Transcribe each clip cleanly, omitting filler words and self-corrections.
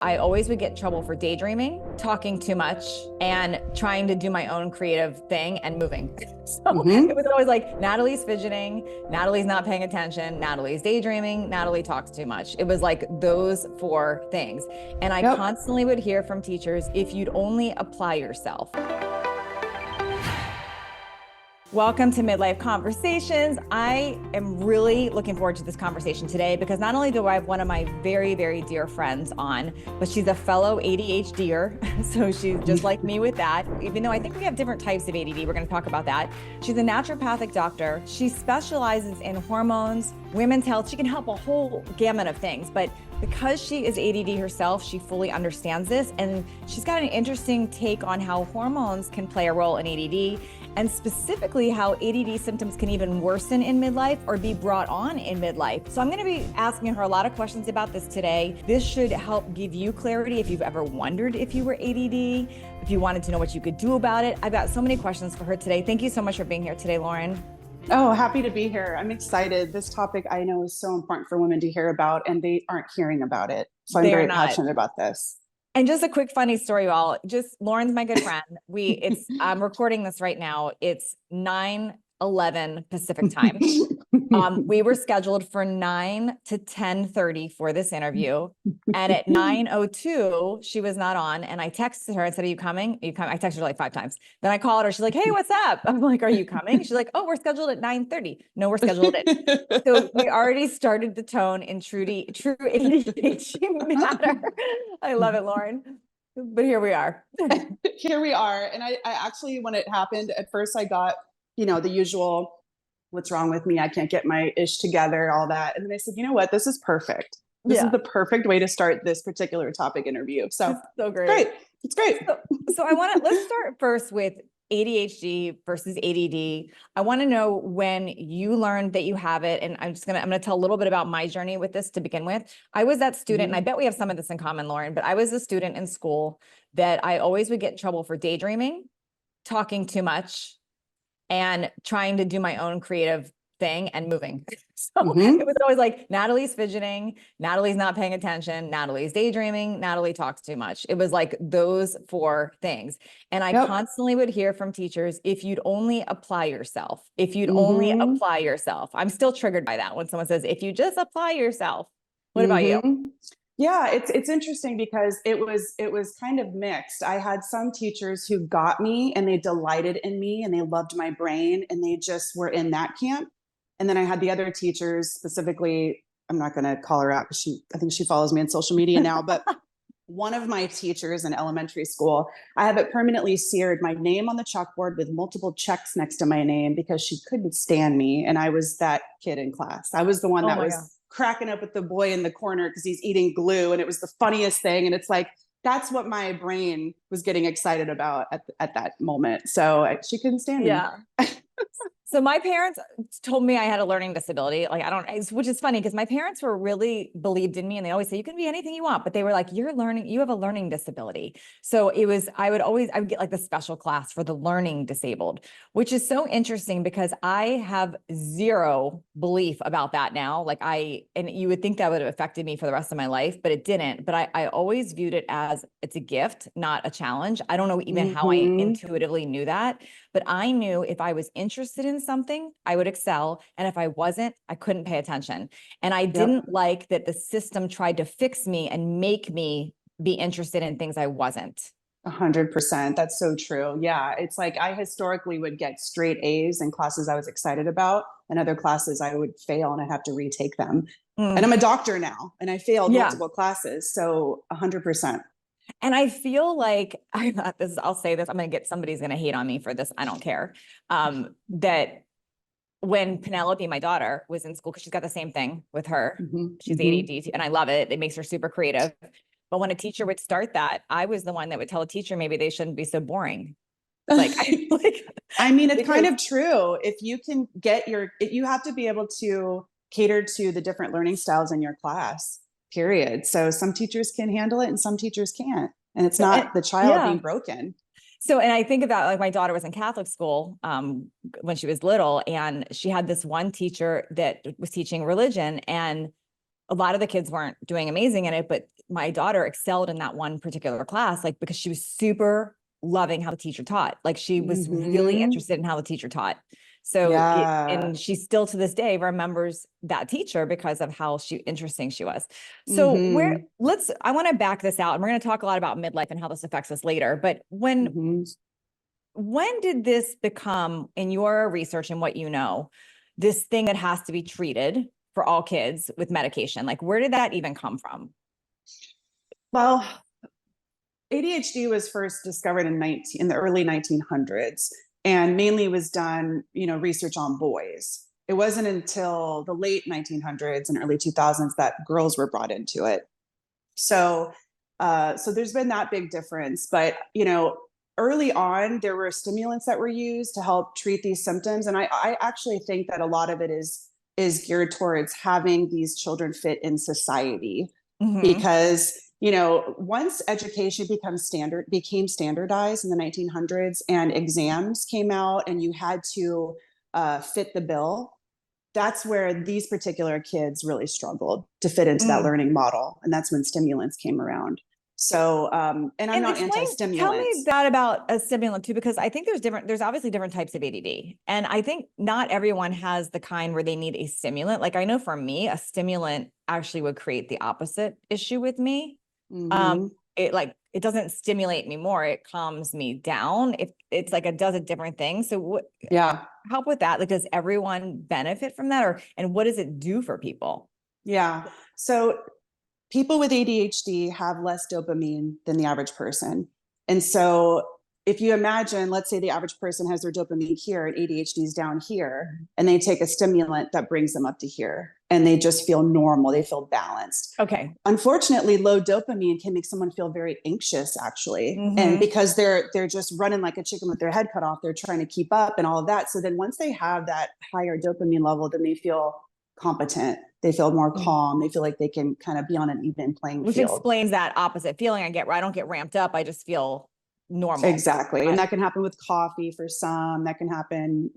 I always would get in trouble for daydreaming, talking too much, and trying to do my own creative thing and moving. So it was always like, Natalie's fidgeting, Natalie's not paying attention, Natalie's daydreaming, Natalie talks too much. It was like those four things. And I constantly would hear from teachers, if you'd only apply yourself. Welcome to Midlife Conversations. I am really looking forward to this conversation today because not only do I have one of my very, very dear friends on, but she's a fellow ADHDer. So she's just like me with that. Even though I think we have different types of ADD, we're going to talk about that. She's a naturopathic doctor. She specializes in hormones, women's health. She can help a whole gamut of things, but because she is ADD herself, she fully understands this. And she's got an interesting take on how hormones can play a role in ADD, and specifically how ADD symptoms can even worsen in midlife or be brought on in midlife. So I'm going to be asking her a lot of questions about this today. This should help give you clarity if you've ever wondered if you were ADD, if you wanted to know what you could do about it. I've got so many questions for her today. Thank you so much for being here today, Lauren. Oh, happy to be here. I'm excited. This topic I know is so important for women to hear about, and they aren't hearing about it. So I'm very passionate about this. And just a quick funny story, y'all. Just Lauren's my good friend. I'm recording this right now. It's 9:11 Pacific time. We were scheduled for 9 to 10:30 for this interview. And at 9:02, she was not on. And I texted her and said, are you coming? Are you coming? I texted her like 5 times. Then I called her. She's like, hey, what's up? I'm like, are you coming? She's like, oh, we're scheduled at 9:30. No, we're scheduled at. So we already started the tone in true ADHD manner. I love it, Lauren. But here we are. Here we are. And I actually, when it happened, at first I got, the usual, what's wrong with me? I can't get my ish together, all that. And then I said, you know what? This is perfect. This is the perfect way to start this particular topic interview. So, so great. It's great. So let's start first with ADHD versus ADD. I want to know when you learned that you have it. And I'm going to tell a little bit about my journey with this to begin with. I was that student, and I bet we have some of this in common, Lauren, but I was a student in school that I always would get in trouble for daydreaming, talking too much, and trying to do my own creative thing and moving. So it was always like, Natalie's fidgeting, Natalie's not paying attention, Natalie's daydreaming, Natalie talks too much. It was like those 4 things. And I constantly would hear from teachers, if you'd only apply yourself, if you'd only apply yourself. I'm still triggered by that when someone says, if you just apply yourself. What about you? Yeah, it's interesting because it was kind of mixed. I had some teachers who got me and they delighted in me and they loved my brain and they just were in that camp. And then I had the other teachers, specifically, I'm not going to call her out because I think she follows me on social media now, but one of my teachers in elementary school, I have it permanently seared, my name on the chalkboard with multiple checks next to my name because she couldn't stand me. And I was that kid in class. I was the one that was cracking up at the boy in the corner because he's eating glue. And it was the funniest thing. And it's like, that's what my brain was getting excited about at that moment. So she couldn't stand me. So my parents told me I had a learning disability. Which is funny because my parents were really believed in me and they always say, you can be anything you want, but they were like, you have a learning disability. So I would get like the special class for the learning disabled, which is so interesting because I have zero belief about that now. And you would think that would have affected me for the rest of my life, but it didn't. But I always viewed it as it's a gift, not a challenge. I don't know even how I intuitively knew that, but I knew if I was interested in something, I would excel. And if I wasn't, I couldn't pay attention. And I didn't like that the system tried to fix me and make me be interested in things I wasn't. 100%. That's so true. Yeah. It's like I historically would get straight A's in classes I was excited about, and other classes I would fail and I'd have to retake them. And I'm a doctor now and I failed multiple classes. So 100%. And I feel like I'll say this, somebody's going to hate on me for this. I don't care. That when Penelope, my daughter, was in school, because she's got the same thing with her, she's ADD and I love it. It makes her super creative. But when a teacher would start that, I was the one that would tell a teacher, maybe they shouldn't be so boring. It's kind of true. If you can you have to be able to cater to the different learning styles in your class, period. So some teachers can handle it and some teachers can't. And it's not the child being broken. So, and I think about my daughter was in Catholic school when she was little, and she had this one teacher that was teaching religion, and a lot of the kids weren't doing amazing in it, but my daughter excelled in that one particular class, like because she was super loving how the teacher taught. Like she was really Mm-hmm. interested in how the teacher taught. So Yeah. and she still to this day remembers that teacher because of how interesting she was. So Mm-hmm. I want to back this out, and we're going to talk a lot about midlife and how this affects us later. But Mm-hmm. when did this become, in your research and what you know, this thing that has to be treated for all kids with medication? Like, where did that even come from? Well, ADHD was first discovered in the early 1900s, and mainly was done, research on boys. It wasn't until the late 1900s and early 2000s that girls were brought into it. So, so there's been that big difference. But early on, there were stimulants that were used to help treat these symptoms, and I actually think that a lot of it is geared towards having these children fit in society, Mm-hmm. because once education became standardized in the 1900s, and exams came out and you had to fit the bill, that's where these particular kids really struggled to fit into that Mm. learning model. And that's when stimulants came around. So, and I'm And not tell me anti-stimulants. that about a stimulant too, because I think there's obviously different types of ADD. And I think not everyone has the kind where they need a stimulant. Like I know for me, a stimulant actually would create the opposite issue with me. Mm-hmm. It doesn't stimulate me more, it calms me down. If it's like it does a different thing. So what Yeah. help with that? Like, does everyone benefit from that, and what does it do for people? Yeah. So people with ADHD have less dopamine than the average person. And so if you imagine, let's say the average person has their dopamine here and ADHD is down here, and they take a stimulant that brings them up to here, and they just feel normal, they feel balanced. Okay. Unfortunately, low dopamine can make someone feel very anxious, actually. And Mm-hmm. because they're just running like a chicken with their head cut off, they're trying to keep up and all of that. So then once they have that higher dopamine level, then they feel competent, they feel more calm, they feel like they can kind of be on an even playing Which field. explains that opposite feeling I get, where I don't get ramped up, I just feel normal. Exactly. And that can happen with coffee for some. That can happen,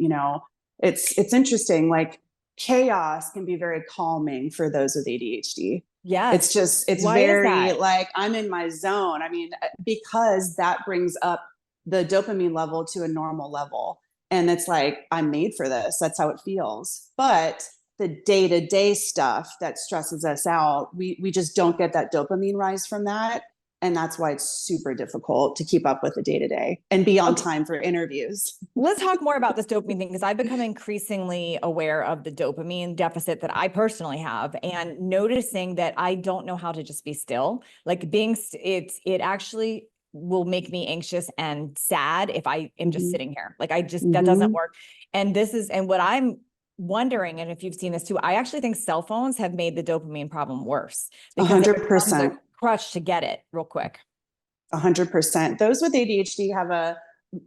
it's interesting. Like chaos can be very calming for those with ADHD. Yes. It's Why is very that? like I'm in my zone. I mean, because that brings up the dopamine level to a normal level. And it's like, I'm made for this. That's how it feels. But the day-to-day stuff that stresses us out, we just don't get that dopamine rise from that. And that's why it's super difficult to keep up with the day-to-day and be on Okay. time for interviews. Let's talk more about this dopamine thing, because I've become increasingly aware of the dopamine deficit that I personally have, and noticing that I don't know how to just be still. Like it actually will make me anxious and sad if I am just Mm-hmm. sitting here. Like that doesn't Mm-hmm. work. And what I'm wondering, and if you've seen this too, I actually think cell phones have made the dopamine problem worse, because it becomes a 100%. crutch to get it real quick. 100%. Those with ADHD have a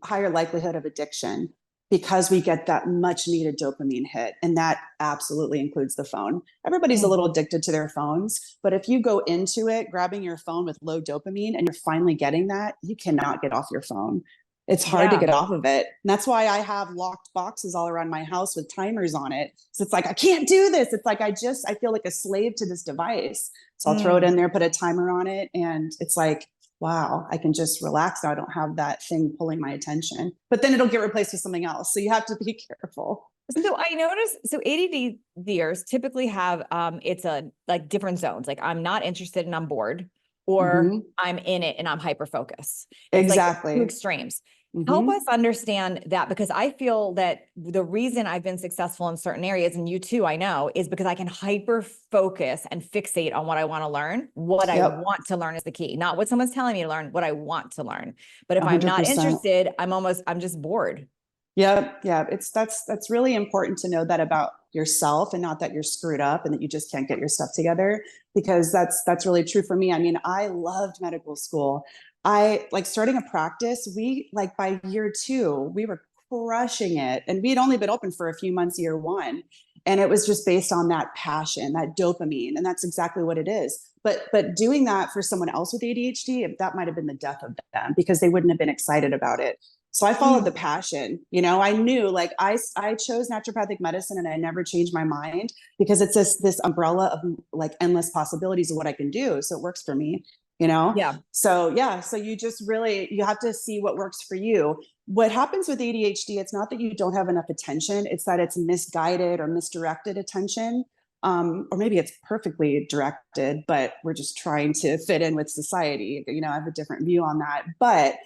higher likelihood of addiction because we get that much needed dopamine hit. And that absolutely includes the phone. Everybody's a Mm. little addicted to their phones, but if you go into it grabbing your phone with low dopamine and you're finally getting that, you cannot get off your phone. It's hard to Yeah. get off of it. And that's why I have locked boxes all around my house with timers on it. So it's like, I can't do this. It's like, I feel like a slave to this device. So I'll throw it Mm. in there, put a timer on it. And it's like, wow, I can just relax now. I don't have that thing pulling my attention, but then it'll get replaced with something else. So you have to be careful. So I noticed, so ADDers typically have, it's like different zones. Like I'm not interested and I'm bored, or Mm-hmm. I'm in it and I'm hyper focused. It's like two Exactly. extremes. Help Mm-hmm. us understand that, because I feel that the reason I've been successful in certain areas, and you too, I know, is because I can hyper focus and fixate on what I want to learn. What I Yep. want to learn is the key, not what someone's telling me to learn, what I want to learn. But if I'm not 100%. interested, I'm just bored. Yep. Yeah. That's really important to know that about yourself, and not that you're screwed up and that you just can't get your stuff together, because that's really true for me. I mean, I loved medical school. I like starting a practice. We like by year 2, we were crushing it, and we'd only been open for a few months year 1. And it was just based on that passion, that dopamine. And that's exactly what it is. But doing that for someone else with ADHD, that might have been the death of them, because they wouldn't have been excited about it. So I followed the Mm. passion. I knew, like, I chose naturopathic medicine, and I never changed my mind, because it's this umbrella of like endless possibilities of what I can do. So it works for me, you know? Yeah. So yeah, so you just really, you have to see what works for you. What happens with ADHD, it's not that you don't have enough attention, it's that it's misguided or misdirected attention. Or maybe it's perfectly directed, but we're just trying to fit in with society. I have a different view on that. But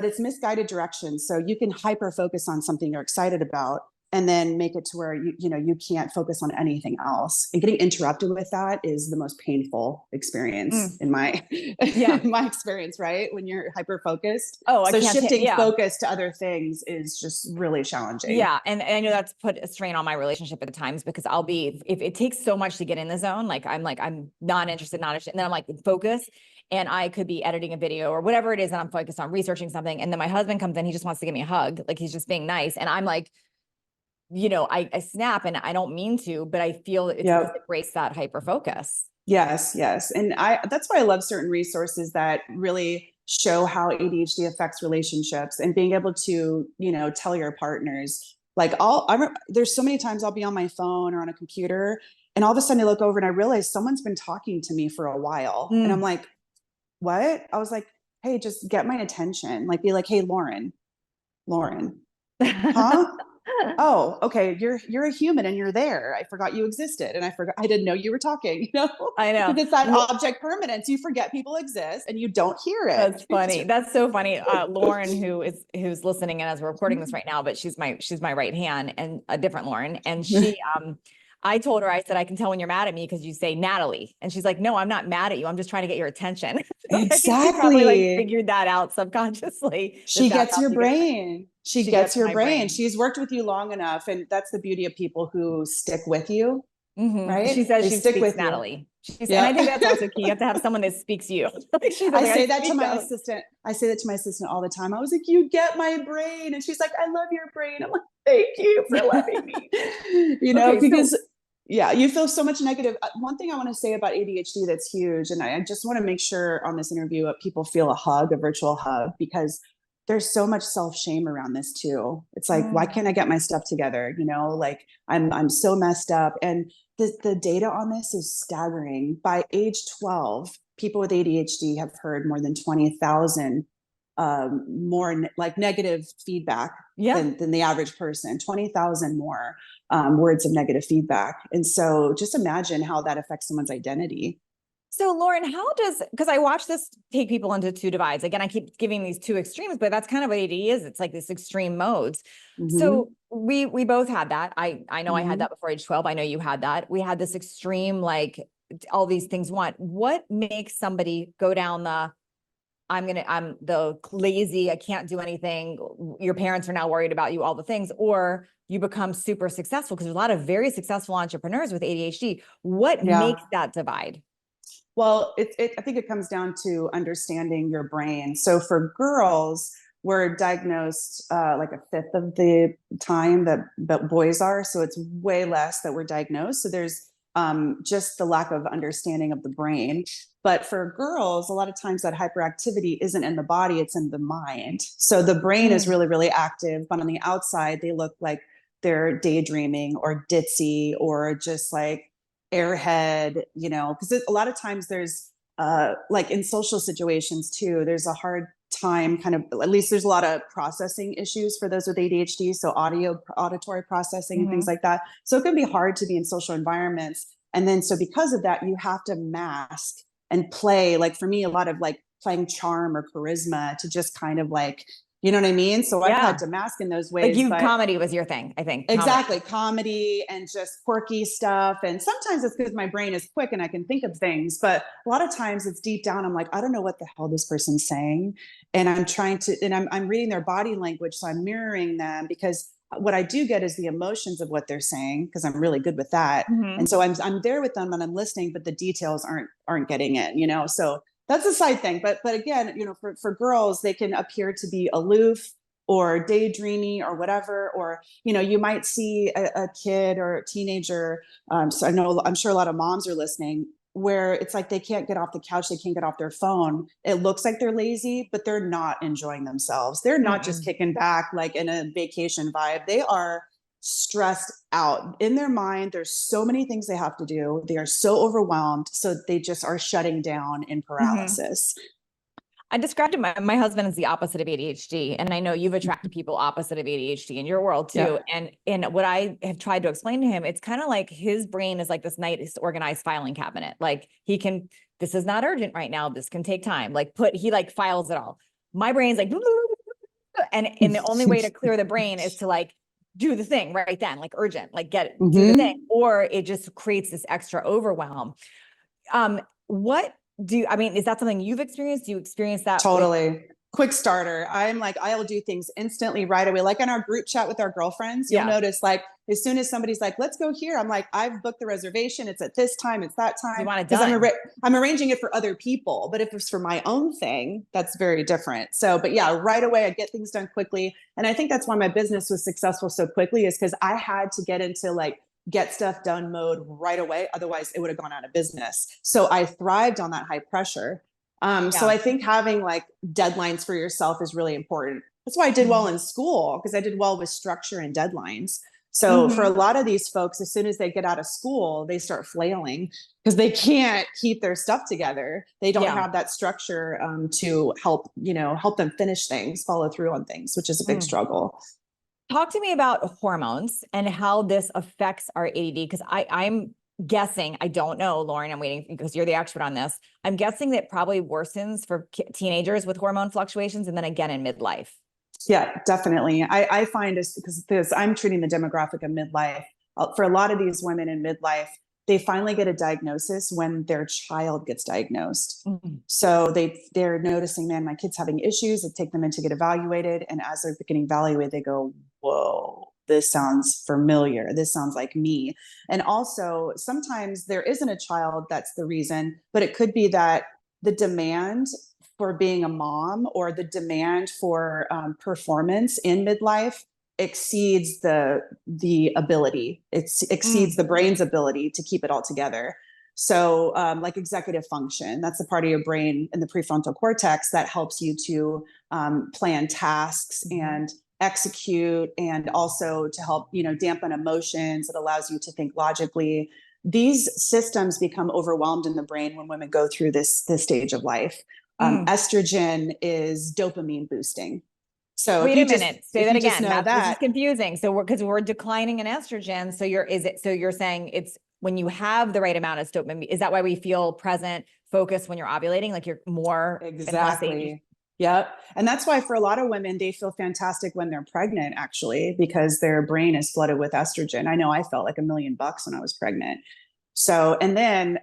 it's misguided direction. So you can hyper focus on something you're excited about, and then make it to where you can't focus on anything else. And getting interrupted with that is the most painful experience Mm. in my Yeah. in my experience, right? When you're hyper focused. Oh, I So can't. shifting Yeah. focus to other things is just really challenging. Yeah. And I know that's put a strain on my relationship at times, because I'll be, if it takes so much to get in the zone, like, I'm not interested, not interested. And then I'm like, focus. And I could be editing a video or whatever it is, and I'm focused on researching something. And then my husband comes in, he just wants to give me a hug. Like, he's just being nice. And I'm like, I snap, and I don't mean to, but I feel it's because Yep. it breaks that hyper focus. Yes, yes. And that's why I love certain resources that really show how ADHD affects relationships, and being able to, tell your partners, like, there's so many times I'll be on my phone or on a computer, and all of a sudden I look over and I realize someone's been talking to me for a while. And I'm Mm. like, what? I was like, hey, just get my attention. Like, be like, hey, Lauren, huh? Oh, okay, you're a human and you're there. I forgot you existed, and I didn't know you were talking, I because know. it's that object permanence. You forget people exist and you don't hear That's it. funny. That's so funny. Lauren, who's listening in as we're recording this right now, but she's my right hand, and a different Lauren. And I told her, I said, I can tell when you're mad at me because you say Natalie. And she's like, no, I'm not mad at you. I'm just trying to get your attention. I think she probably like Exactly. figured that out subconsciously, She that's gets how your she gets brain. She she gets gets your my brain. brain. She's worked with you long enough, and that's the beauty of people who stick with you, She right? says They she stick speaks with you. Natalie. And I Yep. think that's also key. You have to have someone that speaks you. Like, she says, I like, I say that to speak my out. assistant. I say that to my assistant all the time. I was like, you get my brain. And she's like, I love your brain. I'm like, thank you for loving me. Okay, so Because yeah, you feel so much negative. One thing I want to say about ADHD that's huge, and I just want to make sure on this interview that people feel a hug, a virtual hug, because there's so much self-shame around this too. It's like, why mm, can't I get my stuff together? Like, I'm so messed up. And the data on this is staggering. By age 12, people with ADHD have heard more than 20,000 more like negative feedback yeah. than the average person, 20,000 more words of negative feedback. And so just imagine how that affects someone's identity. So Lauren, because I watch this take people into two divides. Again, I keep giving these two extremes, but that's kind of what AD is. It's like this extreme modes. Mm-hmm. So we both had that. I know I had Mm-hmm. that before age 12. I know you had that. We had this extreme, like, all these things want. What makes somebody go down I'm the lazy, I can't do anything. Your parents are now worried about you, all the things, or you become super successful? Because there's a lot of very successful entrepreneurs with ADHD. What Yeah. makes that divide? Well, I think it comes down to understanding your brain. So for girls, we're diagnosed like a fifth of the time that boys are. So it's way less that we're diagnosed. So there's just the lack of understanding of the brain. But for girls, a lot of times that hyperactivity isn't in the body, it's in the mind. So the brain is Mm. really, really active, but on the outside, they look like they're daydreaming or ditzy or just like airhead, because a lot of times there's like in social situations too, there's a hard time kind of, at least there's a lot of processing issues for those with ADHD. So auditory processing and things Mhm. like that. So it can be hard to be in social environments. And then, so because of that, you have to mask and play, like for me, a lot of like playing charm or charisma to just kind of like, you know what I mean? So I've had Yeah. to mask in those Like, ways, but comedy was your thing, I think. Comedy. exactly, comedy and just quirky stuff. And sometimes it's because my brain is quick and I can think of things, but a lot of times it's deep down. I'm like, I don't know what the hell this person's saying. And I'm reading their body language. So I'm mirroring them, because what I do get is the emotions of what they're saying, because I'm really good with that. And Mhm. so I'm there with them and I'm listening, but the details aren't getting in. So that's a side thing. But again, for girls, they can appear to be aloof or daydreamy or whatever, or you might see a kid or a teenager. So I'm sure a lot of moms are listening, where it's like they can't get off the couch, they can't get off their phone. It looks like they're lazy, but they're not enjoying themselves. They're not just kicking back like in a vacation vibe. They are stressed out in their mind. There's so many things they have to do. They are so overwhelmed. So they just are shutting down in paralysis. I described it, my husband is the opposite of ADHD. And I know you've attracted people opposite of ADHD in your world too. Yep. And what I have tried to explain to him, it's kind of like his brain is like this nice organized filing cabinet. Like he can, this is not urgent right now. This can take time. Like he like files it all. My brain's like, and the only way to clear the brain is to like do the thing right then, like urgent, like do the thing, or it just creates this extra overwhelm. I mean, is that something you've experienced? Do you experience that? Totally. Quick starter. I'm like, I'll do things instantly right away. Like in our group chat with our girlfriends, you'll notice like, as soon as somebody's like, let's go here, I'm like, I've booked the reservation. It's at this time. It's that time. You want it done. I'm arranging it for other people. But if it's for my own thing, that's very different. So, but yeah, right away, I get things done quickly. And I think that's why my business was successful so quickly, is because I had to get into like, get stuff done mode right away. Otherwise it would have gone out of business. So I thrived on that high pressure. So I think having like deadlines for yourself is really important. That's why I did well in school, because I did well with structure and deadlines. So for a lot of these folks, as soon as they get out of school, they start flailing because they can't keep their stuff together. They don't have that structure to help them finish things, follow through on things, which is a big struggle. Talk to me about hormones and how this affects our ADD, because I'm guessing, I don't know, Lauren, I'm waiting because you're the expert on this. I'm guessing that probably worsens for teenagers with hormone fluctuations and then again in midlife. Yeah, definitely. I find because I'm treating the demographic of midlife. For a lot of these women in midlife, they finally get a diagnosis when their child gets diagnosed. So they're noticing, man, my kid's having issues. They take them in to get evaluated. And as they're getting evaluated, they go, whoa, this sounds familiar. This sounds like me. And also sometimes there isn't a child that's the reason, but it could be that the demand for being a mom or the demand for performance in midlife exceeds the ability. It exceeds the brain's ability to keep it all together. So like executive function, that's the part of your brain in the prefrontal cortex that helps you to plan tasks and execute, and also to help, dampen emotions. It allows you to think logically. These systems become overwhelmed in the brain when women go through this stage of life. Estrogen is dopamine boosting. So wait a minute, say that again. This is confusing. So because we're declining in estrogen. So you're saying it's when you have the right amount of dopamine. Is that why we feel present, focused when you're ovulating? Like you're more exactly. Yep. And that's why for a lot of women, they feel fantastic when they're pregnant, actually, because their brain is flooded with estrogen. I know I felt like $1 million when I was pregnant. So, and then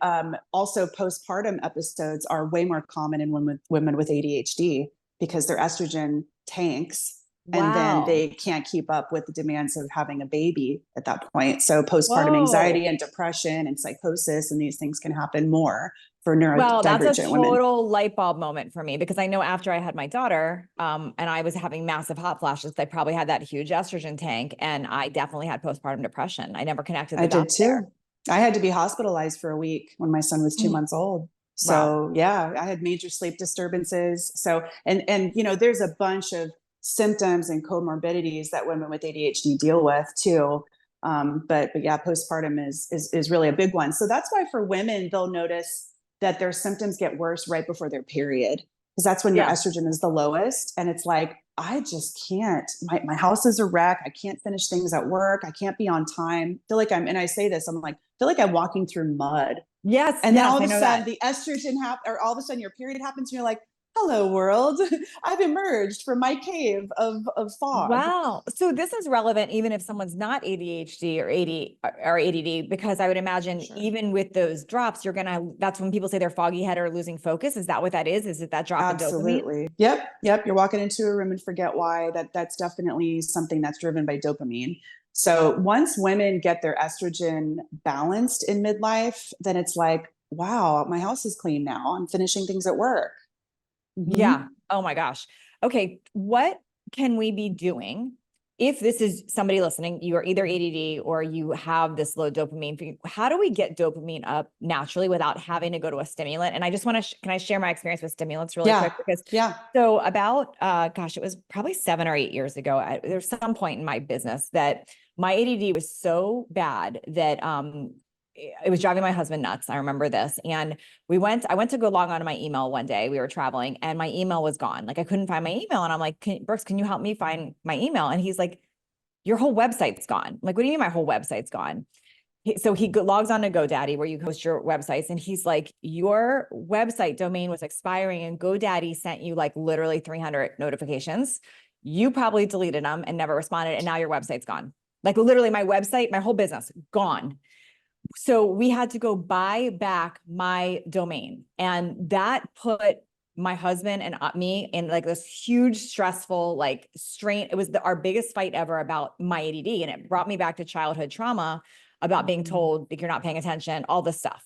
also postpartum episodes are way more common in women with ADHD because their estrogen tanks. And then they can't keep up with the demands of having a baby at that point. So postpartum anxiety and depression and psychosis and these things can happen more for neurodivergent women. Well, that's a total light bulb moment for me, because I know after I had my daughter and I was having massive hot flashes, I probably had that huge estrogen tank, and I definitely had postpartum depression. I never connected the dots there. I had to be hospitalized for a week when my son was 2 months old. So yeah, I had major sleep disturbances. So, and there's a bunch of symptoms and comorbidities that women with ADHD deal with too. But yeah, postpartum is really a big one. So that's why for women, they'll notice that their symptoms get worse right before their period, because that's when your estrogen is the lowest. And it's like, I just can't, my house is a wreck. I can't finish things at work. I can't be on time. I feel like and I say this, I'm like, I feel like I'm walking through mud. Yes. And then all of a sudden the estrogen or all of a sudden your period happens and you're like, hello world, I've emerged from my cave of fog. Wow. So this is relevant even if someone's not ADHD or ADD, because I would imagine even with those drops, that's when people say they're foggy head or losing focus. Is that what that is? Is it that drop in dopamine? Absolutely. Yep. You're walking into a room and forget why. That's definitely something that's driven by dopamine. So once women get their estrogen balanced in midlife, then it's like, wow, my house is clean now. I'm finishing things at work. Yeah. Oh my gosh. Okay. What can we be doing if this is somebody listening, you are either ADD or you have this low dopamine, how do we get dopamine up naturally without having to go to a stimulant? And I just want to, can I share my experience with stimulants really quick? Because so about, gosh, it was probably 7 or 8 years ago. There's some point in my business that my ADD was so bad that, it was driving my husband nuts. I remember this. And I went to go log on to my email one day. We were traveling and my email was gone. Like I couldn't find my email. And I'm like, Brooks, can you help me find my email? And he's like, your whole website's gone. I'm like, what do you mean my whole website's gone? So he logs on to GoDaddy where you host your websites. And he's like, your website domain was expiring and GoDaddy sent you like literally 300 notifications. You probably deleted them and never responded. And now your website's gone. Like literally my website, my whole business gone. So we had to go buy back my domain, and that put my husband and me in like this huge stressful like strain. It was our biggest fight ever about my ADD, and it brought me back to childhood trauma about being told like you're not paying attention, all this stuff.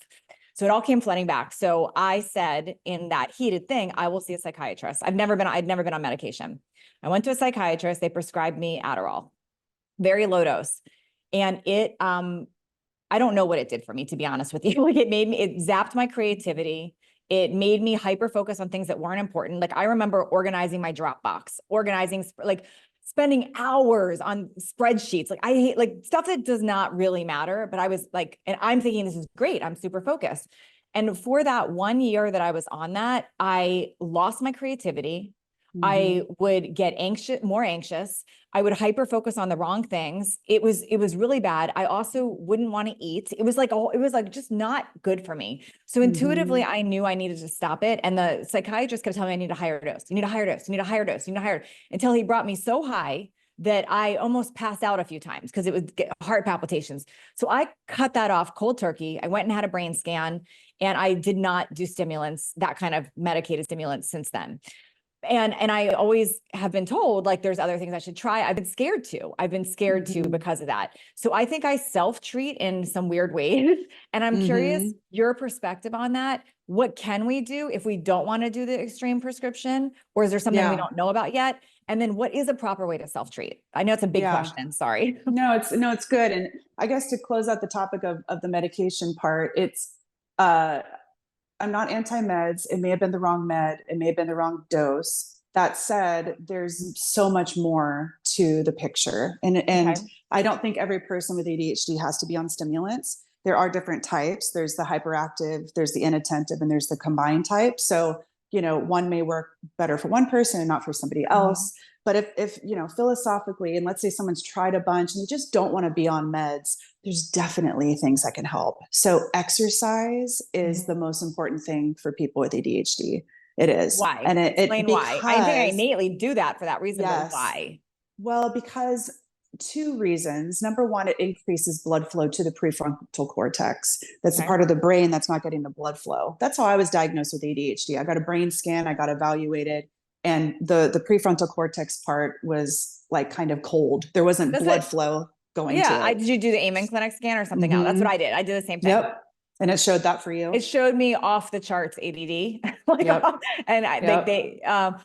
So it all came flooding back. So I said in that heated thing, I will see a psychiatrist. I'd never been on medication. I went to a psychiatrist. They prescribed me Adderall, very low dose, and it I don't know what it did for me, to be honest with you. Like it zapped my creativity. It made me hyper focus on things that weren't important. Like I remember organizing my Dropbox, like spending hours on spreadsheets. Like I hate like stuff that does not really matter, but I was like, and I'm thinking this is great. I'm super focused. And for that 1 year that I was on that, I lost my creativity. I would get more anxious. I would hyper focus on the wrong things. It was really bad. I also wouldn't want to eat. It was like just not good for me. So intuitively, I knew I needed to stop it. And the psychiatrist kept telling me I need a higher dose. You need a higher dose. You need a higher dose. You need a higher, until he brought me so high that I almost passed out a few times because it would get heart palpitations. So I cut that off cold turkey. I went and had a brain scan, and I did not do stimulants, that kind of medicated stimulants since then. And I always have been told like there's other things I should try. I've been scared to because of that. So I think I self-treat in some weird ways. And I'm curious your perspective on that. What can we do if we don't want to do the extreme prescription? Or is there something we don't know about yet? And then what is a proper way to self-treat? I know it's a big question. Sorry. No, it's good. And I guess to close out the topic of the medication part, it's I'm not anti-meds. It may have been the wrong med. It may have been the wrong dose. That said, there's so much more to the picture. And I don't think every person with ADHD has to be on stimulants. There are different types. There's the hyperactive, there's the inattentive, and there's the combined type. So, one may work better for one person and not for somebody else. But if philosophically, and let's say someone's tried a bunch and they just don't want to be on meds, there's definitely things that can help. So exercise is the most important thing for people with ADHD. It is. Why? And Explain why. I think I innately do that for that reason, but why? Well, because 2 reasons. Number one, it increases blood flow to the prefrontal cortex. That's the part of the brain that's not getting the blood flow. That's how I was diagnosed with ADHD. I got a brain scan, I got evaluated, and the prefrontal cortex part was like kind of cold. There wasn't blood flow going to it. Did you do the Amen Clinic scan or something else? That's what I did. I did the same thing. Yep. And it showed that for you? It showed me off the charts ADD.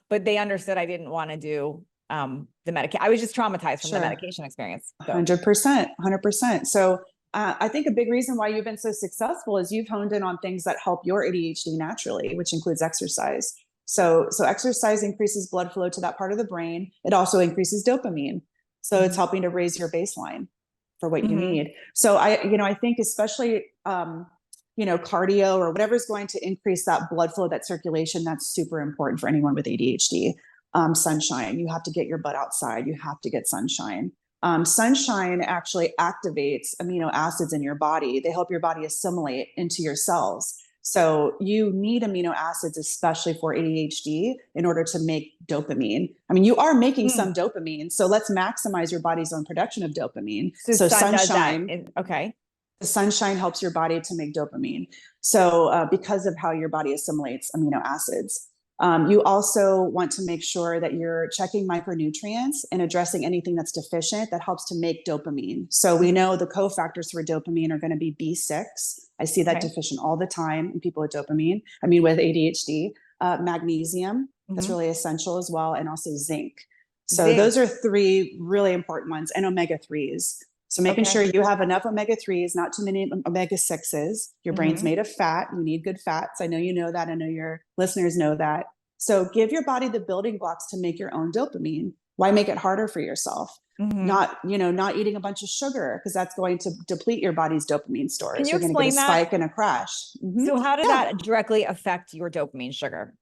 But they understood I didn't want to do the medication. I was just traumatized from the medication experience. 100%. So I think a big reason why you've been so successful is you've honed in on things that help your ADHD naturally, which includes exercise. So exercise increases blood flow to that part of the brain. It also increases dopamine. So it's helping to raise your baseline for what you need. So I think especially, cardio or whatever's going to increase that blood flow, that circulation, that's super important for anyone with ADHD. Sunshine, you have to get your butt outside. You have to get sunshine. Sunshine actually activates amino acids in your body. They help your body assimilate into your cells. So you need amino acids, especially for ADHD, in order to make dopamine. I mean, you are making some dopamine, so let's maximize your body's own production of dopamine. So sunshine, the sunshine helps your body to make dopamine. So because of how your body assimilates amino acids. You also want to make sure that you're checking micronutrients and addressing anything that's deficient that helps to make dopamine. So we know the cofactors for dopamine are going to be B6. I see that deficient all the time in people with with ADHD. Magnesium, that's really essential as well. And also zinc. So Zinc. those are three really important ones, and omega-3s. So making Okay. sure you have enough omega-3s, not too many omega-6s. Your brain's Mm-hmm. made of fat. You need good fats. I know you know that. I know your listeners know that. So give your body the building blocks to make your own dopamine. Why make it harder for yourself? Mm-hmm. Not eating a bunch of sugar, because that's going to deplete your body's dopamine Can stores. you You're going to get a explain that? spike and a crash. So how did Yeah. that directly affect your dopamine sugar?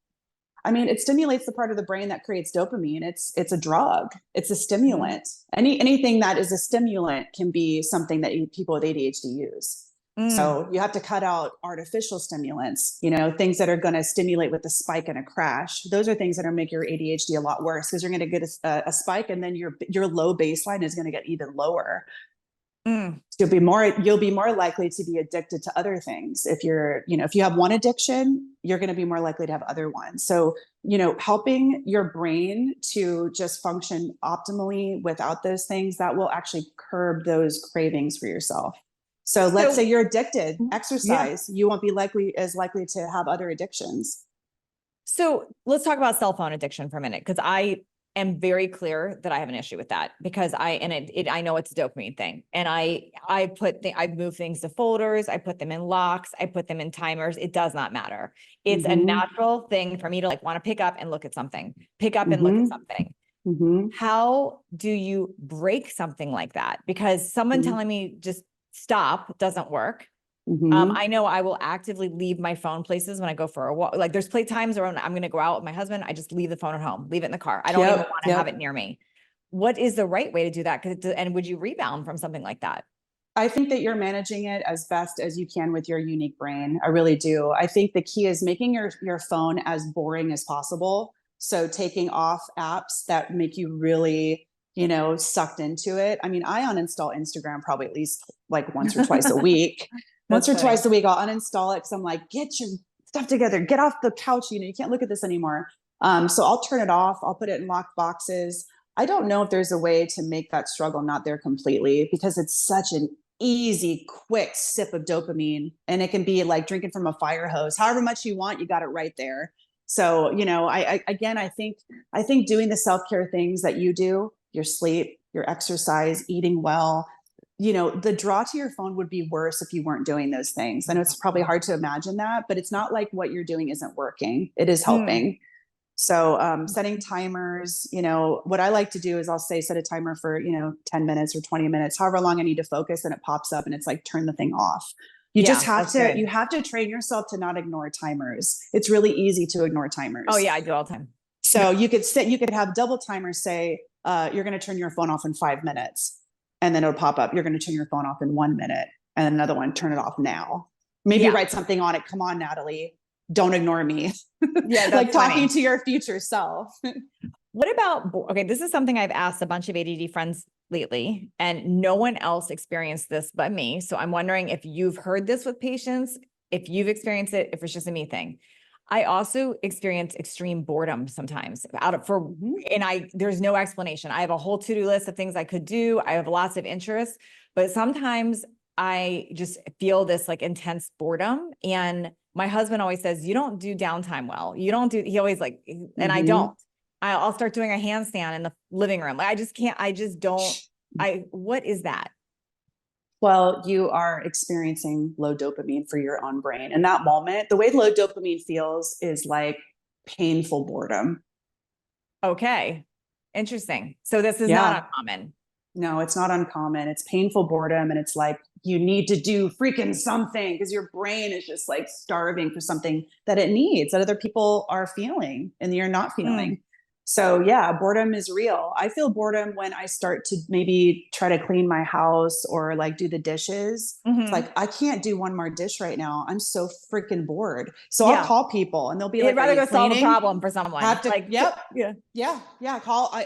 I mean, it stimulates the part of the brain that creates dopamine. It's a drug. It's a Mm-hmm. stimulant. Anything that is a stimulant can be something that people with ADHD use. Mm. So you have to cut out artificial stimulants, things that are going to stimulate with a spike and a crash. Those are things that are make your ADHD a lot worse, because you're going to get a spike, and then your low baseline is going to get even lower. Mm. You'll be more likely to be addicted to other things. If you have one addiction, you're going to be more likely to have other ones. So, helping your brain to just function optimally without those things, that will actually curb those cravings for yourself. So let's say So you're addicted, yeah. exercise, you won't be as likely to have other addictions. So let's talk about cell phone addiction for a minute, because I am very clear that I have an issue with that, because I know it's a dopamine thing, and I move things to folders, I put them in locks, I put them in timers. It does not matter. It's a Mm-hmm. natural thing for me to want to pick up and look at something, pick up and look at Mm-hmm. something. Mm-hmm. How do you break something like that? Because someone Mm-hmm. telling me just stop doesn't work. Mm-hmm. I know I will actively leave my phone places when I go for a walk. Like there's times where I'm going to go out with my husband. I just leave the phone at home, leave it in the car. I don't even Yep. want to have it Yep. near me. What is the right way to do that? And would you rebound from something like that? I think that you're managing it as best as you can with your unique brain. I really do. I think the key is making your phone as boring as possible. So taking off apps that make you really, sucked into it. I mean, I uninstall Instagram probably at least like once or twice a week. Once That's or funny. twice a week, I'll uninstall it because I'm like, get your stuff together, get off the couch. You can't look at this anymore. So I'll turn it off. I'll put it in locked boxes. I don't know if there's a way to make that struggle not there completely, because it's such an easy, quick sip of dopamine. And it can be like drinking from a fire hose. However much you want, you got it right there. So, I think doing the self-care things that you do, your sleep, your exercise, eating well, the draw to your phone would be worse if you weren't doing those things. I know it's probably hard to imagine that, but it's not like what you're doing isn't working. It is Hmm. helping. So setting timers, what I like to do is I'll say set a timer for, 10 minutes or 20 minutes, however long I need to focus, and it pops up and it's like turn the thing off. Yeah, that's You good. have to train yourself to not ignore timers. It's really easy to ignore Oh timers. yeah, I do all the time. So you could have double timers say, you're going to turn your phone off in 5 minutes, and then it'll pop up. You're going to turn your phone off in 1 minute, and then another one, turn it off now. Maybe Yeah. write something on it. Come on, Natalie, don't ignore me. Yeah, Like that's talking funny. to your future self. What about, okay, this is something I've asked a bunch of ADD friends lately, and no one else experienced this but me. So I'm wondering if you've heard this with patients, if you've experienced it, if it's just a me thing. I also experience extreme boredom sometimes there's no explanation. I have a whole to-do list of things I could do. I have lots of interests, but sometimes I just feel this like intense boredom. And my husband always says, you don't do downtime well. He always and I Mm-hmm. don't. I'll start doing a handstand in the living room. I just can't, I just don't, what is that? Well, you are experiencing low dopamine for your own brain. In that moment, the way low dopamine feels is like painful boredom. Okay. Interesting. So this is Yeah. not uncommon. No, it's not uncommon. It's painful boredom. And it's like you need to do freaking something because your brain is just like starving for something that it needs, that other people are feeling and you're not Mm. feeling. So yeah, boredom is real. I feel boredom when I start to maybe try to clean my house or like do the dishes. It's Mm-hmm. like, I can't do one more dish right now. I'm so freaking bored. So I'll Yeah. call people and they'll be You'd like, are rather you go solve a cleaning? problem for someone. Have to, yep. Yeah. Yeah.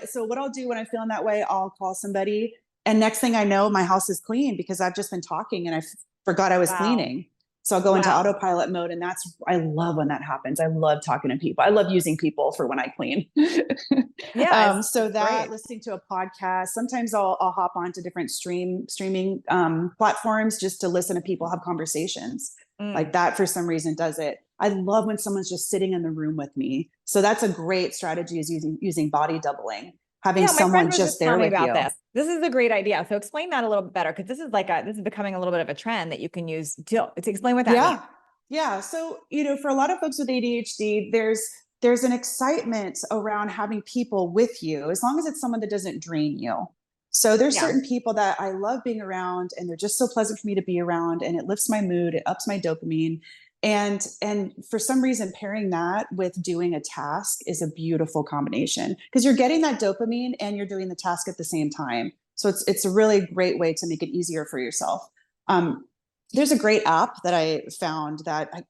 So what I'll do when I'm feeling that way, I'll call somebody. And next thing I know, my house is clean because I've just been talking and I forgot I was Wow. cleaning. So I'll go into Wow. autopilot mode. And I love when that happens. I love talking to people. I love using people for when I clean. Yeah, So it's that great. listening to a podcast, sometimes I'll hop on to different streaming platforms just to listen to people have conversations. Like Mm. that for some reason does it. I love when someone's just sitting in the room with me. So that's a great strategy, is using body doubling. having Yeah, my friend someone was just just there telling me with about you. this. This is a great idea. So explain that a little bit better, because this is becoming a little bit of a trend that you can use to explain what that means. Yeah. Yeah. So, for a lot of folks with ADHD, there's an excitement around having people with you, as long as it's someone that doesn't drain you. So there's Yeah. certain people that I love being around, and they're just so pleasant for me to be around, and it lifts my mood, it ups my dopamine. And for some reason, pairing that with doing a task is a beautiful combination, because you're getting that dopamine and you're doing the task at the same time. So it's a really great way to make it easier for yourself. There's a great app that I found that I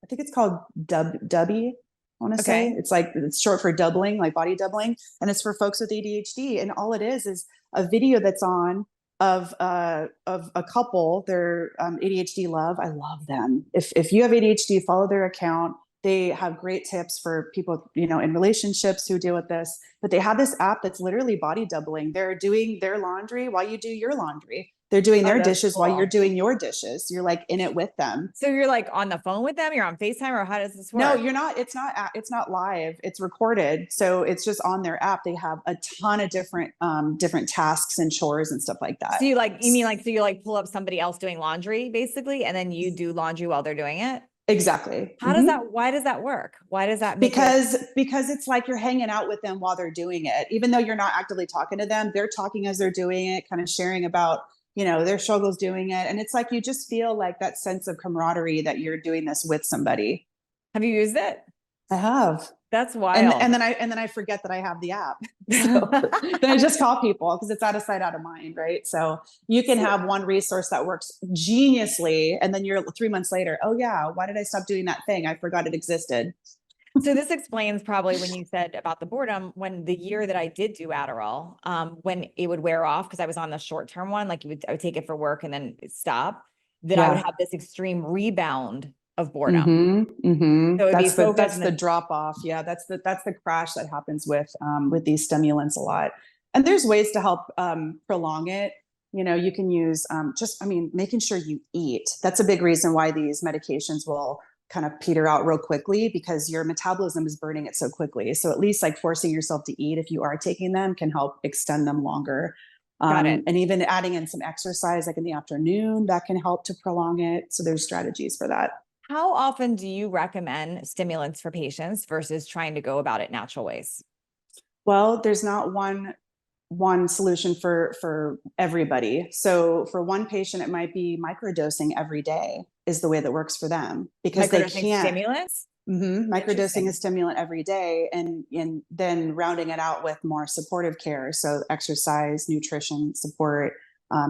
think it's called Dubby. I want to say Okay. it's short for doubling, like body doubling, and it's for folks with ADHD. And all it is a video that's on of a couple. They're ADHD love. I love them. If you have ADHD, follow their account. They have great tips for people, in relationships who deal with this. But they have this app that's literally body doubling. They're doing their laundry while you do your laundry. They're doing Oh, their that's dishes while you're cool. doing your dishes. You're like in it with them. So you're like on the phone with them, you're on FaceTime, or how does this No, work? you're not. It's not live. It's recorded. So it's just on their app. They have a ton of different tasks and chores and stuff like that. So you mean like, so you like pull up somebody else doing laundry basically, and then you do laundry while they're doing it? Exactly. Why does that work? Why does that make it? Because it's like you're hanging out with them while they're doing it. Even though you're not actively talking to them, they're talking as they're doing it, kind of sharing about, their struggles doing it. And it's like you just feel like that sense of camaraderie that you're doing this with somebody. Have you used it? I have. That's and wild. and then I forget that I have the app. So then I just call people, because it's out of sight, out of mind, right? So you can So, have one resource that works geniusly, and then you're 3 months later, oh yeah, why did I stop doing that thing? I forgot it existed. so this explains probably when you said about the boredom, when the year that I did do Adderall, when it would wear off, because I was on the short-term one, like I would take it for work and then stop, then I would Yeah. have this extreme rebound of boredom. Mm-hmm. Mm-hmm. So it'd be focused That's and the then, drop off. Yeah, that's the crash that happens with these stimulants a lot. And there's ways to help prolong it. You can use making sure you eat. That's a big reason why these medications will kind of peter out real quickly, because your metabolism is burning it so quickly. So at least like forcing yourself to eat if you are taking them can help extend them longer. got it. And even adding in some exercise like in the afternoon, that can help to prolong it. So there's strategies for that. How often do you recommend stimulants for patients versus trying to go about it natural ways? Well, there's not one solution for everybody. So for one patient, it might be microdosing every day is the way that works for them, because they Microdosing can't. stimulants? Microdosing a Interesting. stimulant every day, and then rounding it out with more supportive care. So exercise, nutrition support,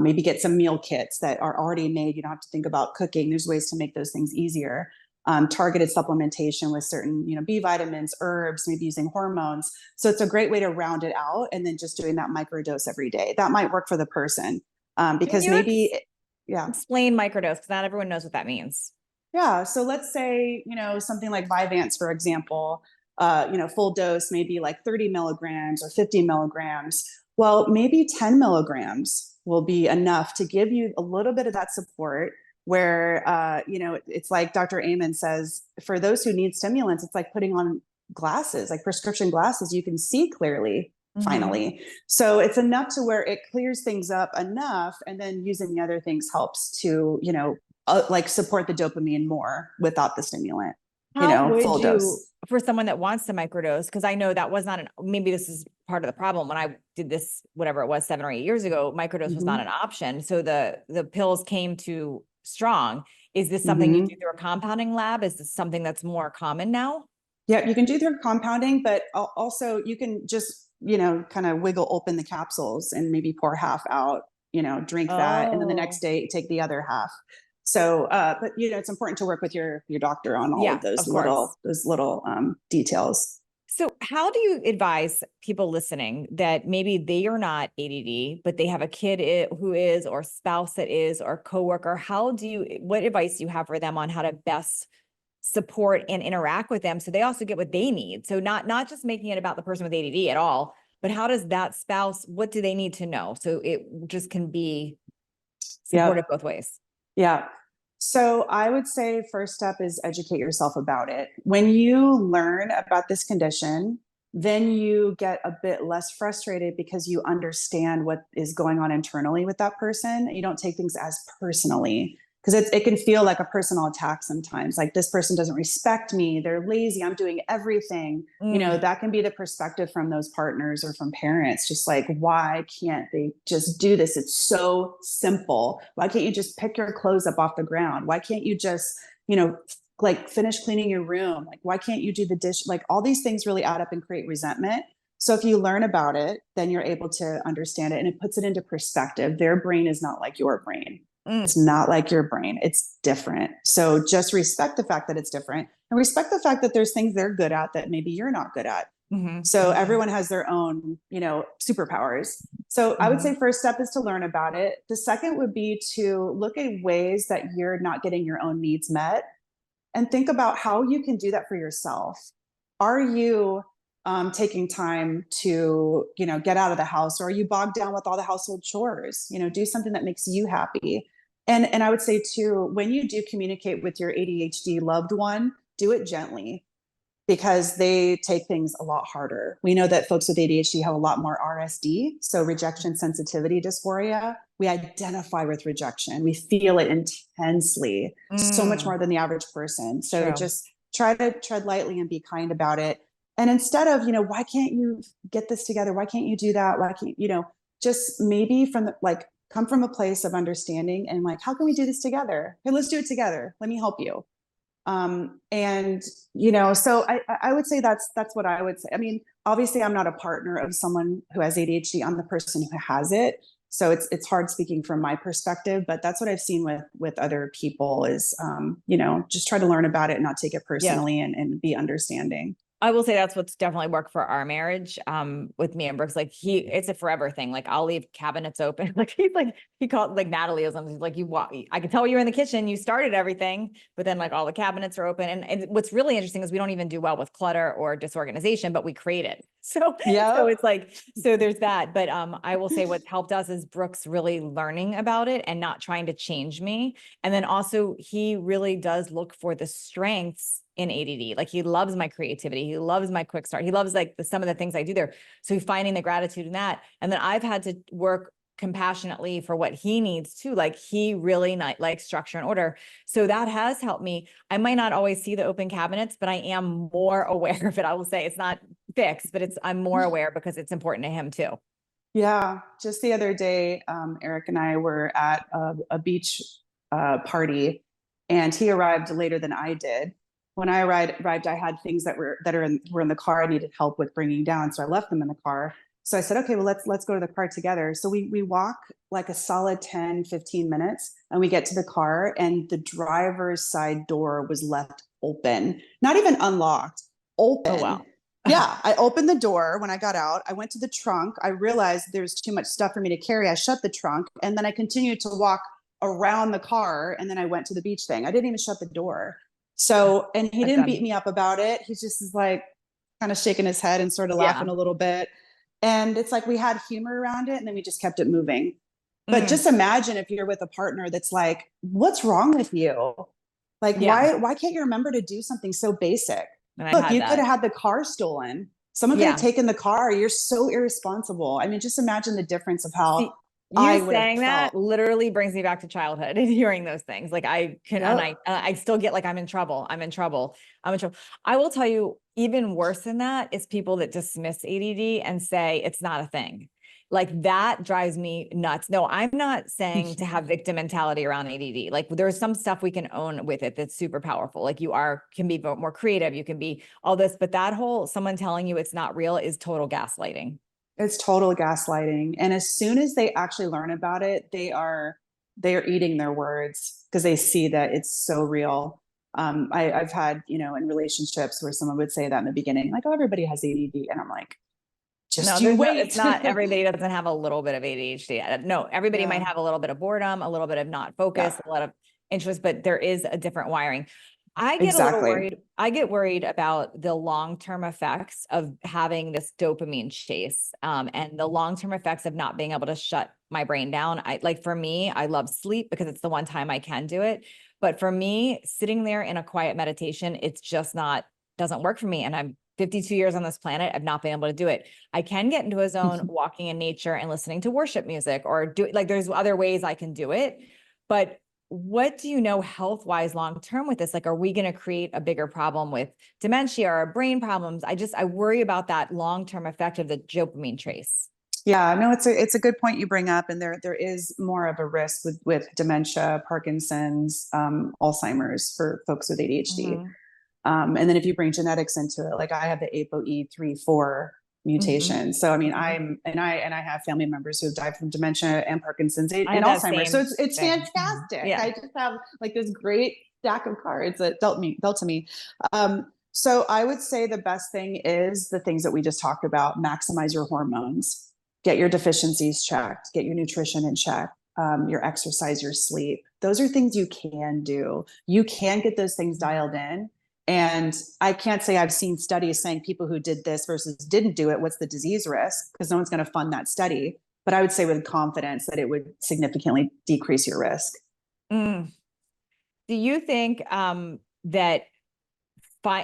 maybe get some meal kits that are already made. You don't have to think about cooking. There's ways to make those things easier. Targeted supplementation with certain, B vitamins, herbs, maybe using hormones. So it's a great way to round it out, and then just doing that microdose every day. That might work for the person, Can because you yeah. explain microdose? Because not everyone knows what that means. Yeah. So let's say, something like Vyvanse, for example, full dose, maybe like 30 milligrams or 50 milligrams. Well, maybe 10 milligrams will be enough to give you a little bit of that support where, it's like Dr. Amen says, for those who need stimulants, it's like putting on glasses, like prescription glasses, you can see clearly Mhm. finally. So it's enough to where it clears things up enough. And then using the other things helps to, like support the dopamine more without the stimulant, How would full you, dose. for someone that wants to microdose, because I know that was not maybe this is part of the problem. When I did this, whatever it was, 7 or 8 years ago, microdose was not Mm-hmm. an option. So the pills came too strong. Is this something you Mm-hmm. do through a compounding lab? Is this something that's more common now? Yeah, you can do their compounding, but also you can just, kind of wiggle open the capsules and maybe pour half out, drink that. And then the next Oh, day, take the other half. So, but it's important to work with your doctor on all of yeah, those of course. little details. So how do you advise people listening that maybe they are not ADD, but they have a kid who is, or spouse that is, or coworker? What advice do you have for them on how to best support and interact with them so they also get what they need? So not just making it about the person with ADD at all, but how does that spouse, what do they need to know? So it just can be supportive Yep. both ways. Yeah. So I would say first step is educate yourself about it. When you learn about this condition, then you get a bit less frustrated because you understand what is going on internally with that person. You don't take things as personally, because it can feel like a personal attack sometimes. Like, this person doesn't respect me. They're lazy. I'm doing everything. That can be the perspective from those partners or from parents. Just like, why can't they just do this? It's so simple. Why can't you just pick your clothes up off the ground? Why can't you just, like, finish cleaning your room? Like, why can't you do the dish? Like, all these things really add up and create resentment. So if you learn about it, then you're able to understand it, and it puts it into perspective. Their brain is not like your brain. It's not like your brain. It's different. So just respect the fact that it's different, and respect the fact that there's things they're good at that maybe you're not good at. So everyone has their own, superpowers. So I would say first step is to learn about it. The second would be to look at ways that you're not getting your own needs met, and think about how you can do that for yourself. Are you taking time to, get out of the house, or are you bogged down with all the household chores? Do something that makes you happy. And I would say too, when you do communicate with your ADHD loved one, do it gently, because they take things a lot harder. We know that folks with ADHD have a lot more RSD, so rejection sensitivity dysphoria. We identify with rejection. We feel it intensely, so much more than the average person. So just try to tread lightly and be kind about it. And instead of, why can't you get this together? Why can't you do that? Why can't, just maybe come from a place of understanding, and like, how can we do this together? Hey, let's do it together. Let me help you. So I would say that's what I would say. I mean, obviously I'm not a partner of someone who has ADHD. I'm the person who has it. So it's hard speaking from my perspective, but that's what I've seen with other people is, just try to learn about it and not take it personally, and be understanding. I will say that's what's definitely worked for our marriage, with me and Brooks. Like, it's a forever thing. Like, I'll leave cabinets open. Like, he called, like, Natalie or something. He's like, I can tell you're in the kitchen, you started everything, but then like all the cabinets are open. And what's really interesting is we don't even do well with clutter or disorganization, but we create it. So it's like, so there's that. But I will say what helped us is Brooks really learning about it and not trying to change me. And then also he really does look for the strengths in ADD. Like, he loves my creativity. He loves my quick start. He loves like some of the things I do there. So he's finding the gratitude in that. And then I've had to work compassionately for what he needs too. Like, he really likes structure and order. So that has helped me. I might not always see the open cabinets, but I am more aware of it. I will say it's not fixed, but I'm more aware because it's important to him too. Yeah. Just the other day, Eric and I were at a beach party, and he arrived later than I did. When I arrived, I had things that were in the car I needed help with bringing down. So I left them in the car. So I said, okay, well, let's go to the car together. So we walk like a solid 10, 15 minutes, and we get to the car, and the driver's side door was left open, not even unlocked, open. Oh, wow. Yeah. I opened the door when I got out. I went to the trunk. I realized there's too much stuff for me to carry. I shut the trunk, and then I continued to walk around the car. And then I went to the beach thing. I didn't even shut the door. So, and he didn't beat me up about it. He just is like kind of shaking his head and sort of laughing a little bit. And it's like, we had humor around it, and then we just kept it moving. But just imagine if you're with a partner that's like, what's wrong with you? Like, why can't you remember to do something so basic? Look, you could have had the car stolen. Someone could have taken the car. You're so irresponsible. I mean, just imagine the difference of how you saying that literally brings me back to childhood and hearing those things. Like, I can, and I still get like, I'm in trouble. I'm in trouble. I will tell you, even worse than that is people that dismiss ADD and say it's not a thing. Like, that drives me nuts. No, I'm not saying to have victim mentality around ADD. Like, there's some stuff we can own with it that's super powerful. Like, can be more creative. You can be all this, but that whole someone telling you it's not real is total gaslighting. It's total gaslighting. And as soon as they actually learn about it, they are eating their words, because they see that it's so real. I've had, in relationships where someone would say that in the beginning, like, oh, everybody has ADD. And I'm like, it's not everybody doesn't have a little bit of ADHD. No, everybody might have a little bit of boredom, a little bit of not focus, a lot of interest, but there is a different wiring. I get a little worried. I get worried about the long-term effects of having this dopamine chase, and the long-term effects of not being able to shut my brain down. For me, I love sleep because it's the one time I can do it. But for me, sitting there in a quiet meditation, it's just doesn't work for me. And 52 years on this planet, I've not been able to do it. I can get into a zone walking in nature and listening to worship music, or do like, there's other ways I can do it. But what do you know health-wise long-term with this? Like, are we going to create a bigger problem with dementia or brain problems? I worry about that long-term effect of the dopamine trace. Yeah, no, it's a good point you bring up, and there is more of a risk with dementia, Parkinson's, Alzheimer's for folks with ADHD. Mm-hmm. And then if you bring genetics into it, like I have the ApoE3/4 mutation. So I mean, I have family members who have died from dementia and Parkinson's and Alzheimer's. So it's fantastic. Yeah. I just have like this great stack of cards that dealt to me. So I would say the best thing is the things that we just talked about: maximize your hormones, get your deficiencies checked, get your nutrition in check, your exercise, your sleep. Those are things you can do. You can get those things dialed in. And I can't say I've seen studies saying people who did this versus didn't do it, what's the disease risk? Because no one's going to fund that study. But I would say with confidence that it would significantly decrease your risk. Do you think that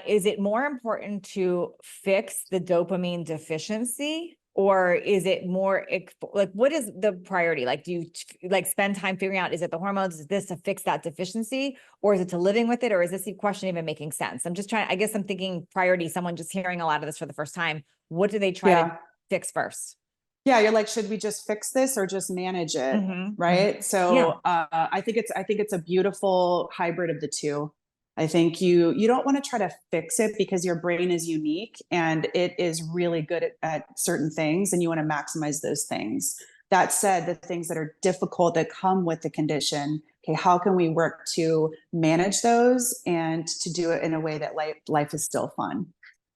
is it more important to fix the dopamine deficiency, or is it more like, what is the priority? Like, do you like spend time figuring out, is it the hormones? Is this to fix that deficiency, or is it to living with it? Or is this question even making sense? I'm just trying, I guess I'm thinking priority, someone just hearing a lot of this for the first time. What do they try to fix first? Yeah, you're like, should we just fix this or just manage it? Right. So I think it's a beautiful hybrid of the two. I think you don't want to try to fix it because your brain is unique and it is really good at certain things, and you want to maximize those things. That said, the things that are difficult that come with the condition, okay, how can we work to manage those and to do it in a way that life is still fun?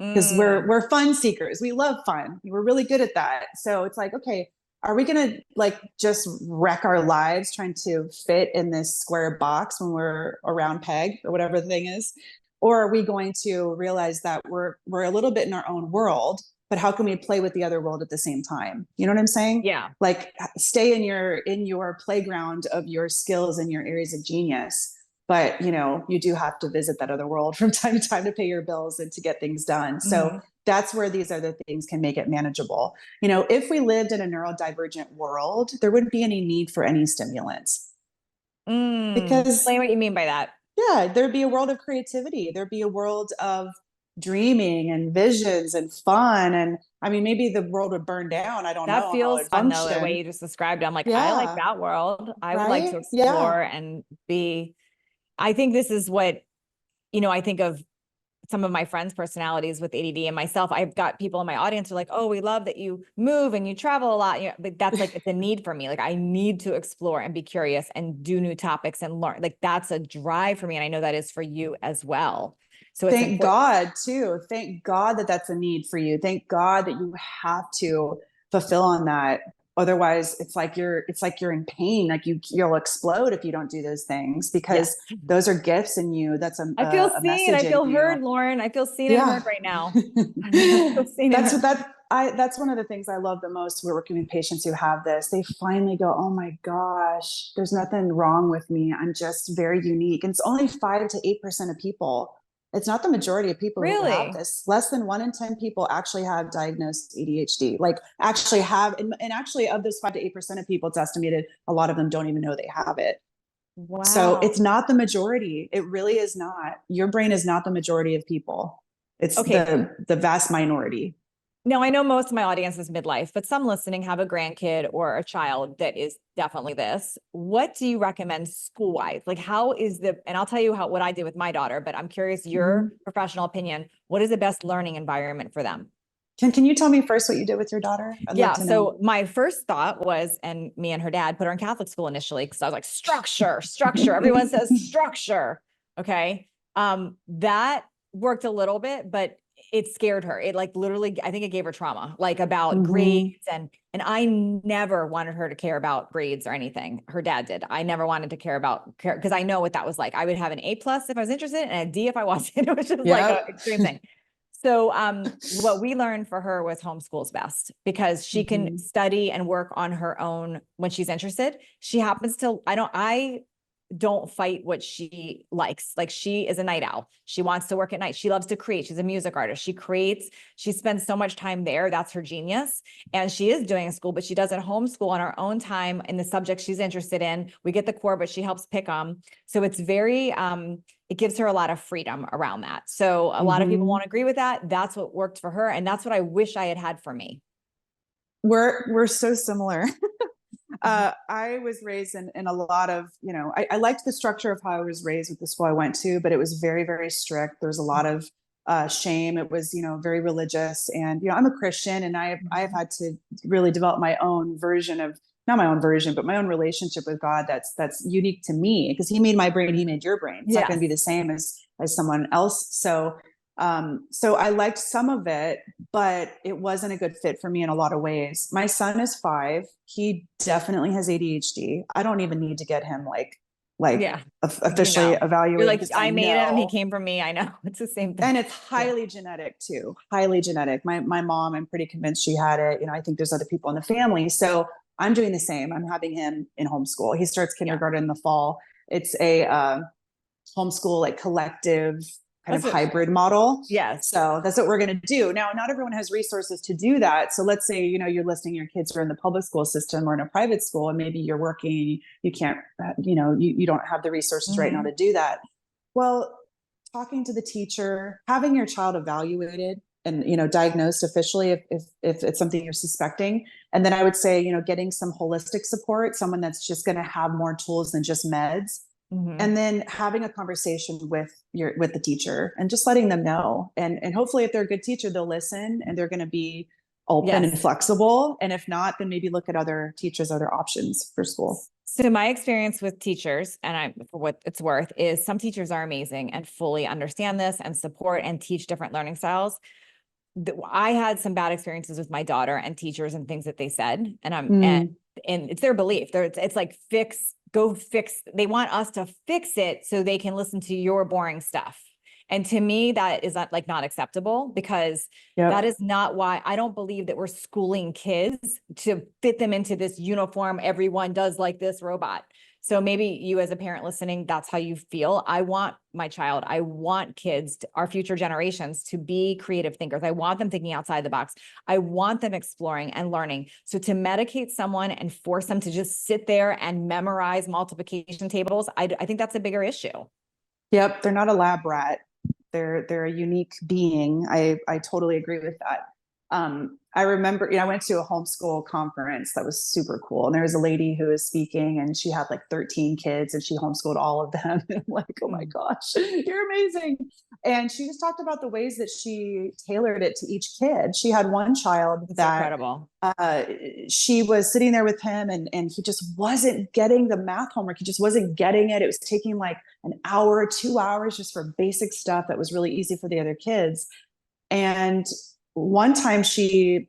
Because we're fun seekers. We love fun. We're really good at that. So it's like, okay, are we going to like just wreck our lives trying to fit in this square box when we're a round peg or whatever the thing is? Or are we going to realize that we're a little bit in our own world, but how can we play with the other world at the same time? You know what I'm saying? Yeah. Like stay in your playground of your skills and your areas of genius. But, you know, you do have to visit that other world from time to time to pay your bills and to get things done. So that's where these other things can make it manageable. You know, if we lived in a neurodivergent world, there wouldn't be any need for any stimulants. Because explain what you mean by that. Yeah, there'd be a world of creativity. There'd be a world of dreaming and visions and fun. And I mean, maybe the world would burn down. I don't know. That feels fun though, the way you just described it. I'm like, I like that world. I would like to explore and be. I think this is what, you know, I think of some of my friends' personalities with ADD and myself. I've got people in my audience who are like, oh, we love that you move and you travel a lot. You know, but that's like, it's a need for me. Like I need to explore and be curious and do new topics and learn. Like that's a drive for me. And I know that is for you as well. So thank God too. Thank God that that's a need for you. Thank God that you have to fulfill on that. Otherwise it's like you're in pain. Like you'll explode if you don't do those things, because those are gifts in you. That's I feel seen. I feel heard, Lauren. I feel seen and heard right now. That's one of the things I love the most. We're working with patients who have this. They finally go, oh my gosh, there's nothing wrong with me. I'm just very unique. And it's only 5 to 8% of people. It's not the majority of people who have this. Less than 1 in 10 people actually have diagnosed ADHD. Like actually have, and actually of those 5 to 8% of people, it's estimated a lot of them don't even know they have it. Wow. So it's not the majority. It really is not. Your brain is not the majority of people. It's the vast minority. Now, I know most of my audience is midlife, but some listening have a grandkid or a child that is definitely this. What do you recommend school-wise? Like how is and I'll tell you what I did with my daughter, but I'm curious your professional opinion. What is the best learning environment for them? Can you tell me first what you did with your daughter? So my first thought was, and me and her dad put her in Catholic school initially, because I was like, structure. Everyone says structure. Okay. That worked a little bit, but it scared her. It like literally, I think it gave her trauma, like about grades. And I never wanted her to care about grades or anything. Her dad did. I never wanted to care because I know what that was like. I would have an A+ if I was interested and a D if I wasn't. It was just like an extreme thing. So what we learned for her was homeschool's best, because she can study and work on her own when she's interested. She happens to, don't fight what she likes. Like she is a night owl. She wants to work at night. She loves to create. She's a music artist. She creates, she spends so much time there. That's her genius. And she is doing school, but she does it homeschool on her own time in the subject she's interested in. We get the core, but she helps pick them. So it's very, it gives her a lot of freedom around that. So a lot of people won't agree with that. That's what worked for her. And that's what I wish I had had for me. We're so similar. I was raised in a lot of, I liked the structure of how I was raised with the school I went to, but it was very, very strict. There was a lot of shame. It was, very religious, and, I'm a Christian, and I've had to really develop my own version of, not my own version, but my own relationship with God. That's unique to me, because he made my brain, he made your brain. It's not going to be the same as someone else. So I liked some of it, but it wasn't a good fit for me in a lot of ways. My son is 5. He definitely has ADHD. I don't even need to get him officially evaluated. You're like, I made him. He came from me. I know. It's the same thing. And it's highly genetic too. Highly genetic. My mom, I'm pretty convinced she had it. I think there's other people in the family. So I'm doing the same. I'm having him in homeschool. He starts kindergarten in the fall. It's a homeschool, like collective kind of hybrid model. Yes. So that's what we're going to do. Now, not everyone has resources to do that. So let's say, you're listening, your kids are in the public school system or in a private school, and maybe you're working, you can't, you don't have the resources right now to do that. Well, talking to the teacher, having your child evaluated and, diagnosed officially if it's something you're suspecting. And then I would say, getting some holistic support, someone that's just going to have more tools than just meds. And then having a conversation with the teacher and just letting them know. And hopefully if they're a good teacher, they'll listen and they're going to be open and flexible. And if not, then maybe look at other teachers, other options for school. So my experience with teachers, and for what it's worth, is some teachers are amazing and fully understand this and support and teach different learning styles. I had some bad experiences with my daughter and teachers and things that they said, and it's their belief. It's like go fix. They want us to fix it so they can listen to your boring stuff. And to me, that is not acceptable, because that is not why. I don't believe that we're schooling kids to fit them into this uniform. Everyone does like this robot. So maybe you as a parent listening, that's how you feel. I want kids, our future generations, to be creative thinkers. I want them thinking outside the box. I want them exploring and learning. So to medicate someone and force them to just sit there and memorize multiplication tables, I think that's a bigger issue. Yep. They're not a lab rat. They're a unique being. I totally agree with that. I remember, I went to a homeschool conference that was super cool. And there was a lady who was speaking, and she had like 13 kids, and she homeschooled all of them. And I'm like, oh my gosh, you're amazing. And she just talked about the ways that she tailored it to each kid. She had one child incredible. She was sitting there with him, and he just wasn't getting the math homework. He just wasn't getting it. It was taking like an hour, 2 hours just for basic stuff that was really easy for the other kids. And one time she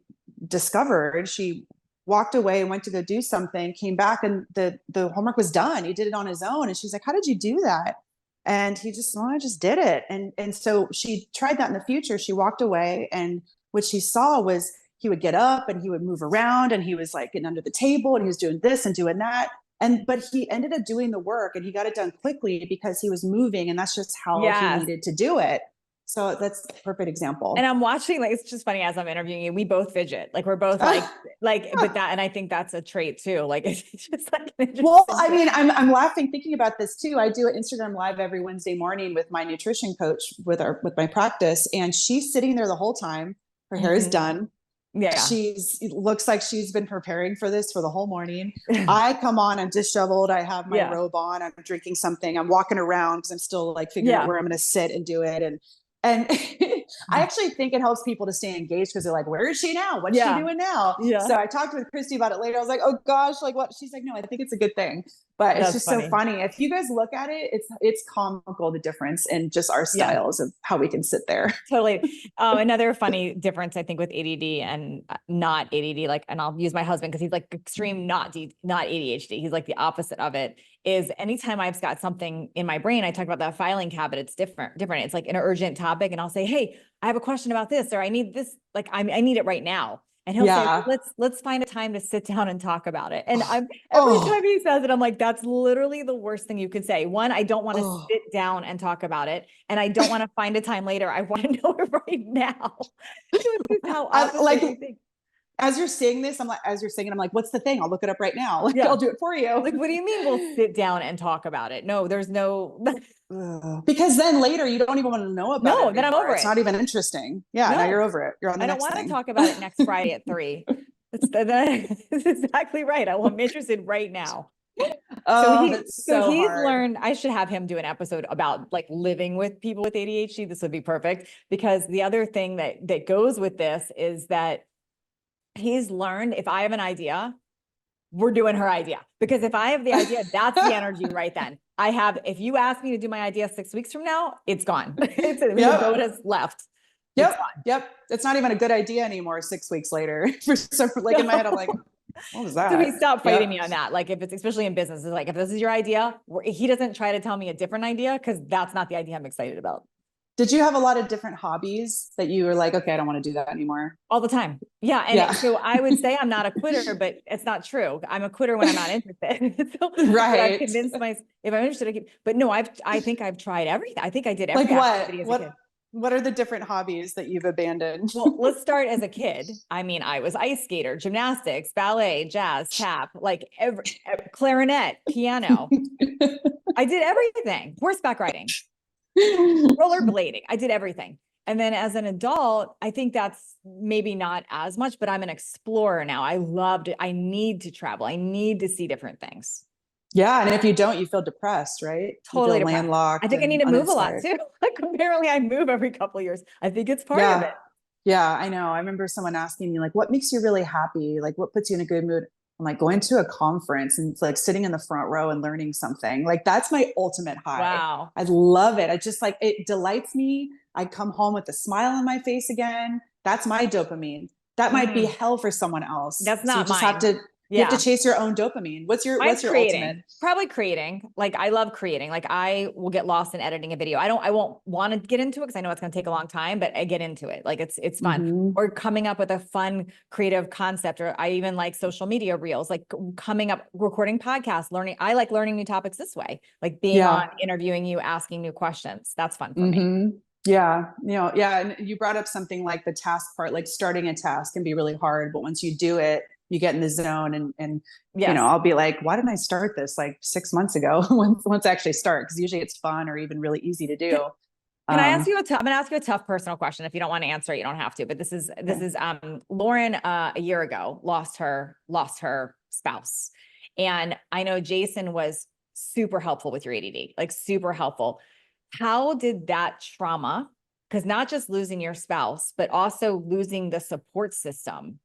walked away and went to go do something, came back, and the homework was done. He did it on his own. And she's like, how did you do that? And he just, well, I just did it. And so she tried that in the future. She walked away, and what she saw was he would get up and he would move around, and he was like getting under the table, and he was doing this and doing that. But he ended up doing the work, and he got it done quickly because he was moving, and that's just how he needed to do it. So that's a perfect example. And I'm watching, like, it's just funny, as I'm interviewing you, we both fidget. Like, we're both but that, and I think that's a trait too. Like, it's just like, well, I mean, I'm laughing thinking about this too. I do an Instagram live every Wednesday morning with my nutrition coach with my practice. And she's sitting there the whole time. Her hair is done. Yeah. It looks like she's been preparing for this for the whole morning. I come on, I'm disheveled. I have my robe on. I'm drinking something. I'm walking around because I'm still like figuring out where I'm going to sit and do it. And I actually think it helps people to stay engaged, because they're like, where is she now? What's she doing now? Yeah. So I talked with Christy about it later. I was like, oh gosh, like what? She's like, no, I think it's a good thing. But it's just funny. So funny. If you guys look at it, it's comical, the difference in just our styles of how we can sit there. Totally. Another funny difference, I think, with ADD and not ADD, like, and I'll use my husband because he's like extreme, not ADHD. He's like the opposite of it. Is anytime I've got something in my brain, I talk about that filing cabinet, it's different. It's like an urgent topic. And I'll say, hey, I have a question about this, or I need this, like, I need it right now. And he'll say, well, Yeah. let's find a time to sit down and talk about it. And every Oh, time he says it, I'm like, that's literally the worst thing you could say. One, I don't want to oh. sit down and talk about it. And I don't want to find a time later. I want to know it right now. It's just how I, opposite like we think. as you're saying this, I'm like, as you're saying it, I'm like, what's the thing? I'll look it up right now. Like, Yeah. I'll do it for you. Like, what do you mean we'll sit down and talk about it? No, there's no, Because then later you don't even want to know about it no, then I'm anymore. over It's it. not even interesting. Yeah. Now No, you're over it. You're on the I don't next want to thing. talk about it next Friday at 3. That's exactly right. I'm interested right now. Oh, that's So so he's hard. learned, I should have him do an episode about like living with people with ADHD. This would be perfect, because the other thing that goes with this is that he's learned, if I have an idea, we're doing her idea. Because if I have the idea, that's the energy right then. If you ask me to do my idea 6 weeks from now, it's gone. The boat has left. It's Yep. gone. Yep. It's not even a good idea anymore 6 weeks later. For some, like in my head, I'm like, what was So he that? stopped fighting Yep. me on that. Like if it's especially in business, it's like, if this is your idea, he doesn't try to tell me a different idea, because that's not the idea I'm excited about. Did you have a lot of different hobbies that you were like, okay, I don't want to do that anymore? All the time. Yeah. Yeah. And so I would say I'm not a quitter, but it's not true. I'm a quitter when I'm not interested. So, but I've Right. convinced myself, if I'm interested, I keep, but no, I think I've tried everything. I think I did Like every what? activity as a kid. What are the different hobbies that you've abandoned? Well, let's start as a kid. I mean, I was ice skater, gymnastics, ballet, jazz, tap, like clarinet, piano. I did everything. Horseback riding, rollerblading. I did everything. And then as an adult, I think that's maybe not as much, but I'm an explorer now. I need to travel. I need to see different things. Yeah. And if you don't, you feel depressed, right? You Totally feel depressed. I landlocked think I need and to move a lot uninspired. too. Like apparently I move every couple of years. I think it's part of Yeah. it. Yeah, I know. I remember someone asking me, like, what makes you really happy? Like, what puts you in a good mood? I'm like, going to a conference and it's like sitting in the front row and learning something. Like, that's my ultimate high. Wow. I love it. I just like, it delights me. I come home with a smile on my face again. That's my dopamine. That might be Mm, hell for someone else. that's So you not just have mine. to, you have to Yeah. chase your own dopamine. Mine's What's your ultimate? creating, probably creating. Like I love creating. Like I will get lost in editing a video. I won't want to get into it because I know it's going to take a long time, but I get into it. Like it's fun. Mm-hmm. Or coming up with a fun creative concept. Or I even like social media reels, like coming up, recording podcasts, learning. I like learning new topics this way, like being on, Yeah. interviewing you, asking new questions. That's fun for me. Mm-hmm. Yeah. Yeah. And you brought up something like the task part, like starting a task can be really hard, but once you do it, you get in the zone and, Yes. I'll be like, why didn't I start this like 6 months ago? once I actually start, because usually it's fun or even really easy to do. Can I ask you I'm gonna ask you a tough personal question. If you don't want to answer it, you don't have to, but this is Lauren, a year ago lost her spouse. And I know Jason was super helpful with your ADD, like super helpful. How did that trauma, because not just losing your spouse, but also losing the support system,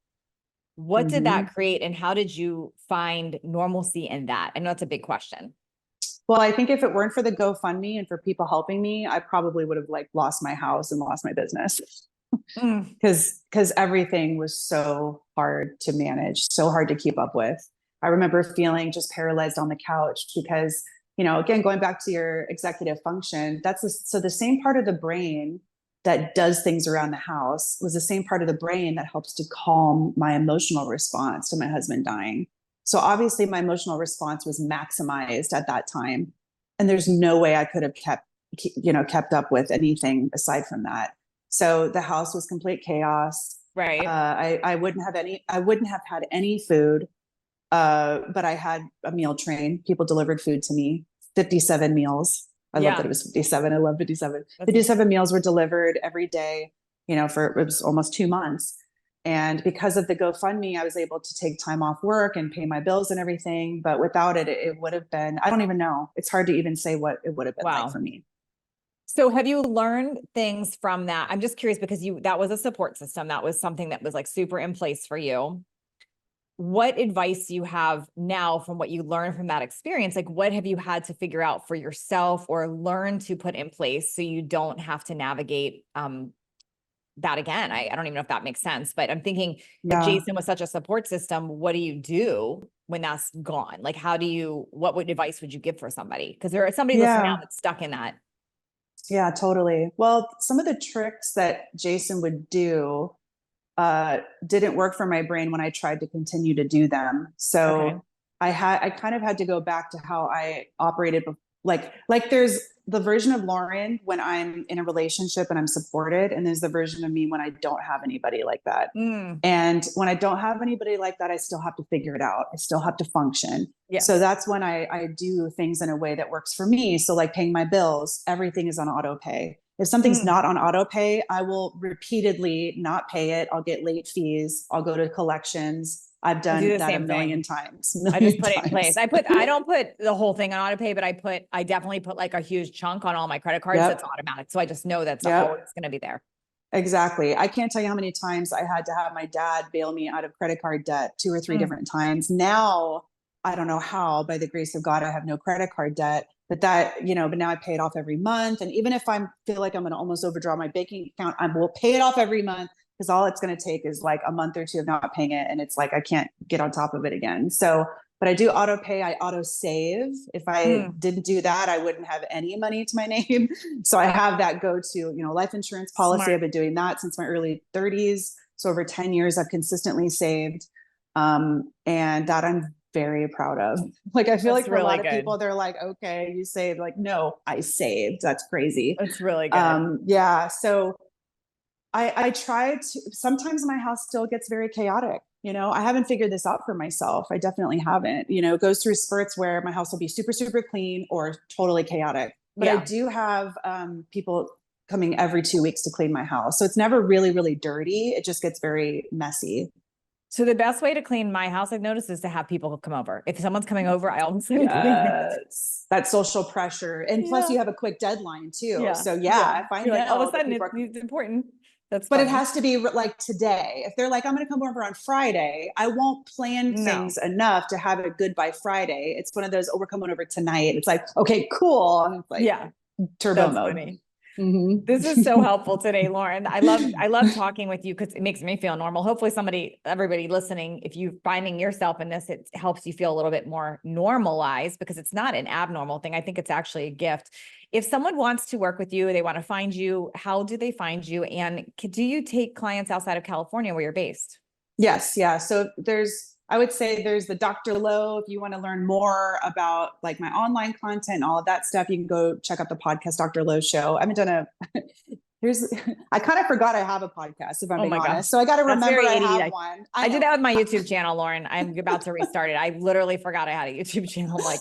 what did Mm-hmm. that create and how did you find normalcy in that? I know it's a big question. Well, I think if it weren't for the GoFundMe and for people helping me, I probably would have like lost my house and lost my business. Mm, Because everything was so hard to manage, so hard to keep up with. I remember feeling just paralyzed on the couch because, again, going back to your executive function, so the same part of the brain that does things around the house was the same part of the brain that helps to calm my emotional response to my husband dying. So obviously my emotional response was maximized at that time. And there's no way I could have kept up with anything aside from that. So the house was complete chaos. right. I wouldn't have had any food. But I had a meal train. People delivered food to me, 57 meals. I love that it was 57. I love 57. That's 57 meals were delivered every day, it was almost 2 months. And because of the GoFundMe, I was able to take time off work and pay my bills and everything. But without it, it would have been, I don't even know. It's hard to even say what it would have been like wow. for me. So have you learned things from that? I'm just curious because that was a support system. That was something that was like super in place for you. What advice do you have now from what you learned from that experience? Like what have you had to figure out for yourself or learn to put in place so you don't have to navigate that again? I don't even know if that makes sense, but I'm thinking if Yeah. Jason was such a support system, what do you do when that's gone? Like what advice would you give for somebody? Because there is somebody listening now Yeah. that's stuck in that. Yeah, totally. Well, some of the tricks that Jason would do didn't work for my brain when I tried to continue to do them. So Okay. I kind of had to go back to how I operated. Like there's the version of Lauren when I'm in a relationship and I'm supported, and there's the version of me when I don't have anybody like that. Mm, And when I don't have anybody like that, I still have to figure it out. I still have to function. yes. So that's when I do things in a way that works for me. So like paying my bills, everything is on auto pay. If something's not on auto pay, I will repeatedly not pay it. I'll get late fees. I'll go to collections. I've I do done the that a same million thing. times. I just put it in place. I don't put the whole thing on auto pay, but I definitely put like a huge chunk on all my credit cards. That's Yep. automatic. So I just know that's always Yep. going to be there. Exactly. I can't tell you how many times I had to have my dad bail me out of credit card debt 2 or 3 different times. Now, I don't know how, by the grace of God, I have no credit card debt, but but now I pay it off every month. And even if I feel like I'm going to almost overdraw my banking account, I will pay it off every month because all it's going to take is like a month or two of not paying it. And it's like, I can't get on top of it again. So, but I do auto pay. I auto save. If I didn't do that, I wouldn't have any money to my name. So I have that go-to, life insurance policy. Smart. I've been doing that since my early 30s. So over 10 years, I've consistently saved. And that I'm very proud of. Like, I feel That's like for a really lot of good. people, they're like, okay, you saved. Like, no, I saved. That's crazy. That's really good. Yeah. So I try to, sometimes my house still gets very chaotic. I haven't figured this out for myself. I definitely haven't. It goes through spurts where my house will be super, super clean or totally chaotic. But I do have people coming every 2 weeks to clean my house. So it's never really, really dirty. It just gets very messy. So the best way to clean my house, I've noticed, is to have people come over. If someone's coming over, I always clean it. Yes, that social pressure. And plus you have a quick deadline too. Yeah. So if I know like, all of a that sudden people are, it's important. That's but it funny. has to be like today. If they're like, I'm going to come over on Friday, I won't plan No. things enough to have it good by Friday. It's one of those, oh, we're coming over tonight. It's like, okay, cool. And it's like turbo That's mode. funny. This is so helpful today, Lauren. I love talking with you because it makes me feel normal. Hopefully everybody listening, if you're finding yourself in this, it helps you feel a little bit more normalized because it's not an abnormal thing. I think it's actually a gift. If someone wants to work with you, they want to find you, how do they find you? And do you take clients outside of California where you're based? Yes. Yeah. So I would say there's the Dr. Low. If you want to learn more about like my online content, all of that stuff, you can go check out the podcast, Dr. Low Show. I haven't done I kind of forgot I have a podcast, if I'm being honest. So I got to remember I have one. I did that with my YouTube channel, Lauren. I'm about to restart it. I literally forgot I had a YouTube channel. I'm like,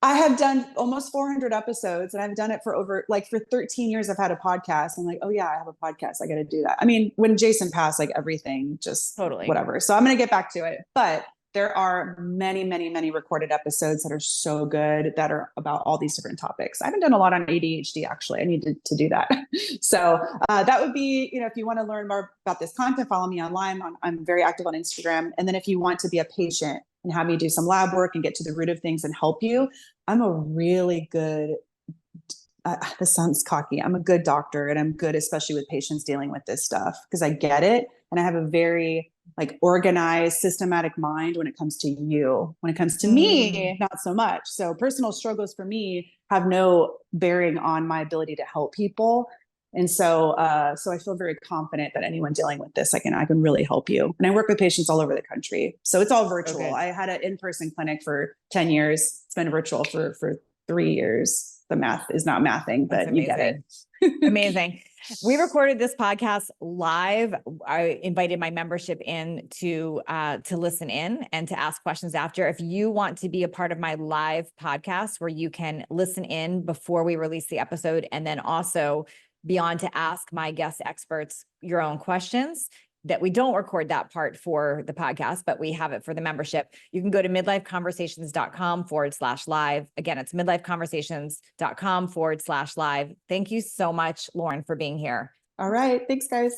I have done almost 400 episodes and I've done it for 13 years. I've had a podcast. I'm like, oh yeah, I have a podcast. I got to do that. I mean, when Jason passed, like everything just totally whatever. So I'm going to get back to it, but there are many, many, many recorded episodes that are so good that are about all these different topics. I haven't done a lot on ADHD, actually. I need to do that. So that would be, if you want to learn more about this content, follow me online. I'm very active on Instagram. And then if you want to be a patient and have me do some lab work and get to the root of things and help you, I'm a really good, this sounds cocky. I'm a good doctor and I'm good, especially with patients dealing with this stuff because I get it. And I have a very organized, systematic mind when it comes to you. When it comes to me, not so much. So personal struggles for me have no bearing on my ability to help people. And so I feel very confident that anyone dealing with this, I can really help you. And I work with patients all over the country. So it's all virtual. Okay. I had an in-person clinic for 10 years. It's been virtual for 3 years. The math is not mathing, but you get it. Amazing. We recorded this podcast live. I invited my membership in to listen in and to ask questions after. If you want to be a part of my live podcast where you can listen in before we release the episode and then also be on to ask my guest experts your own questions, that we don't record that part for the podcast, but we have it for the membership. You can go to midlifeconversations.com/live. Again, it's midlifeconversations.com/live. Thank you so much, Lauren, for being here. All right. Thanks, guys.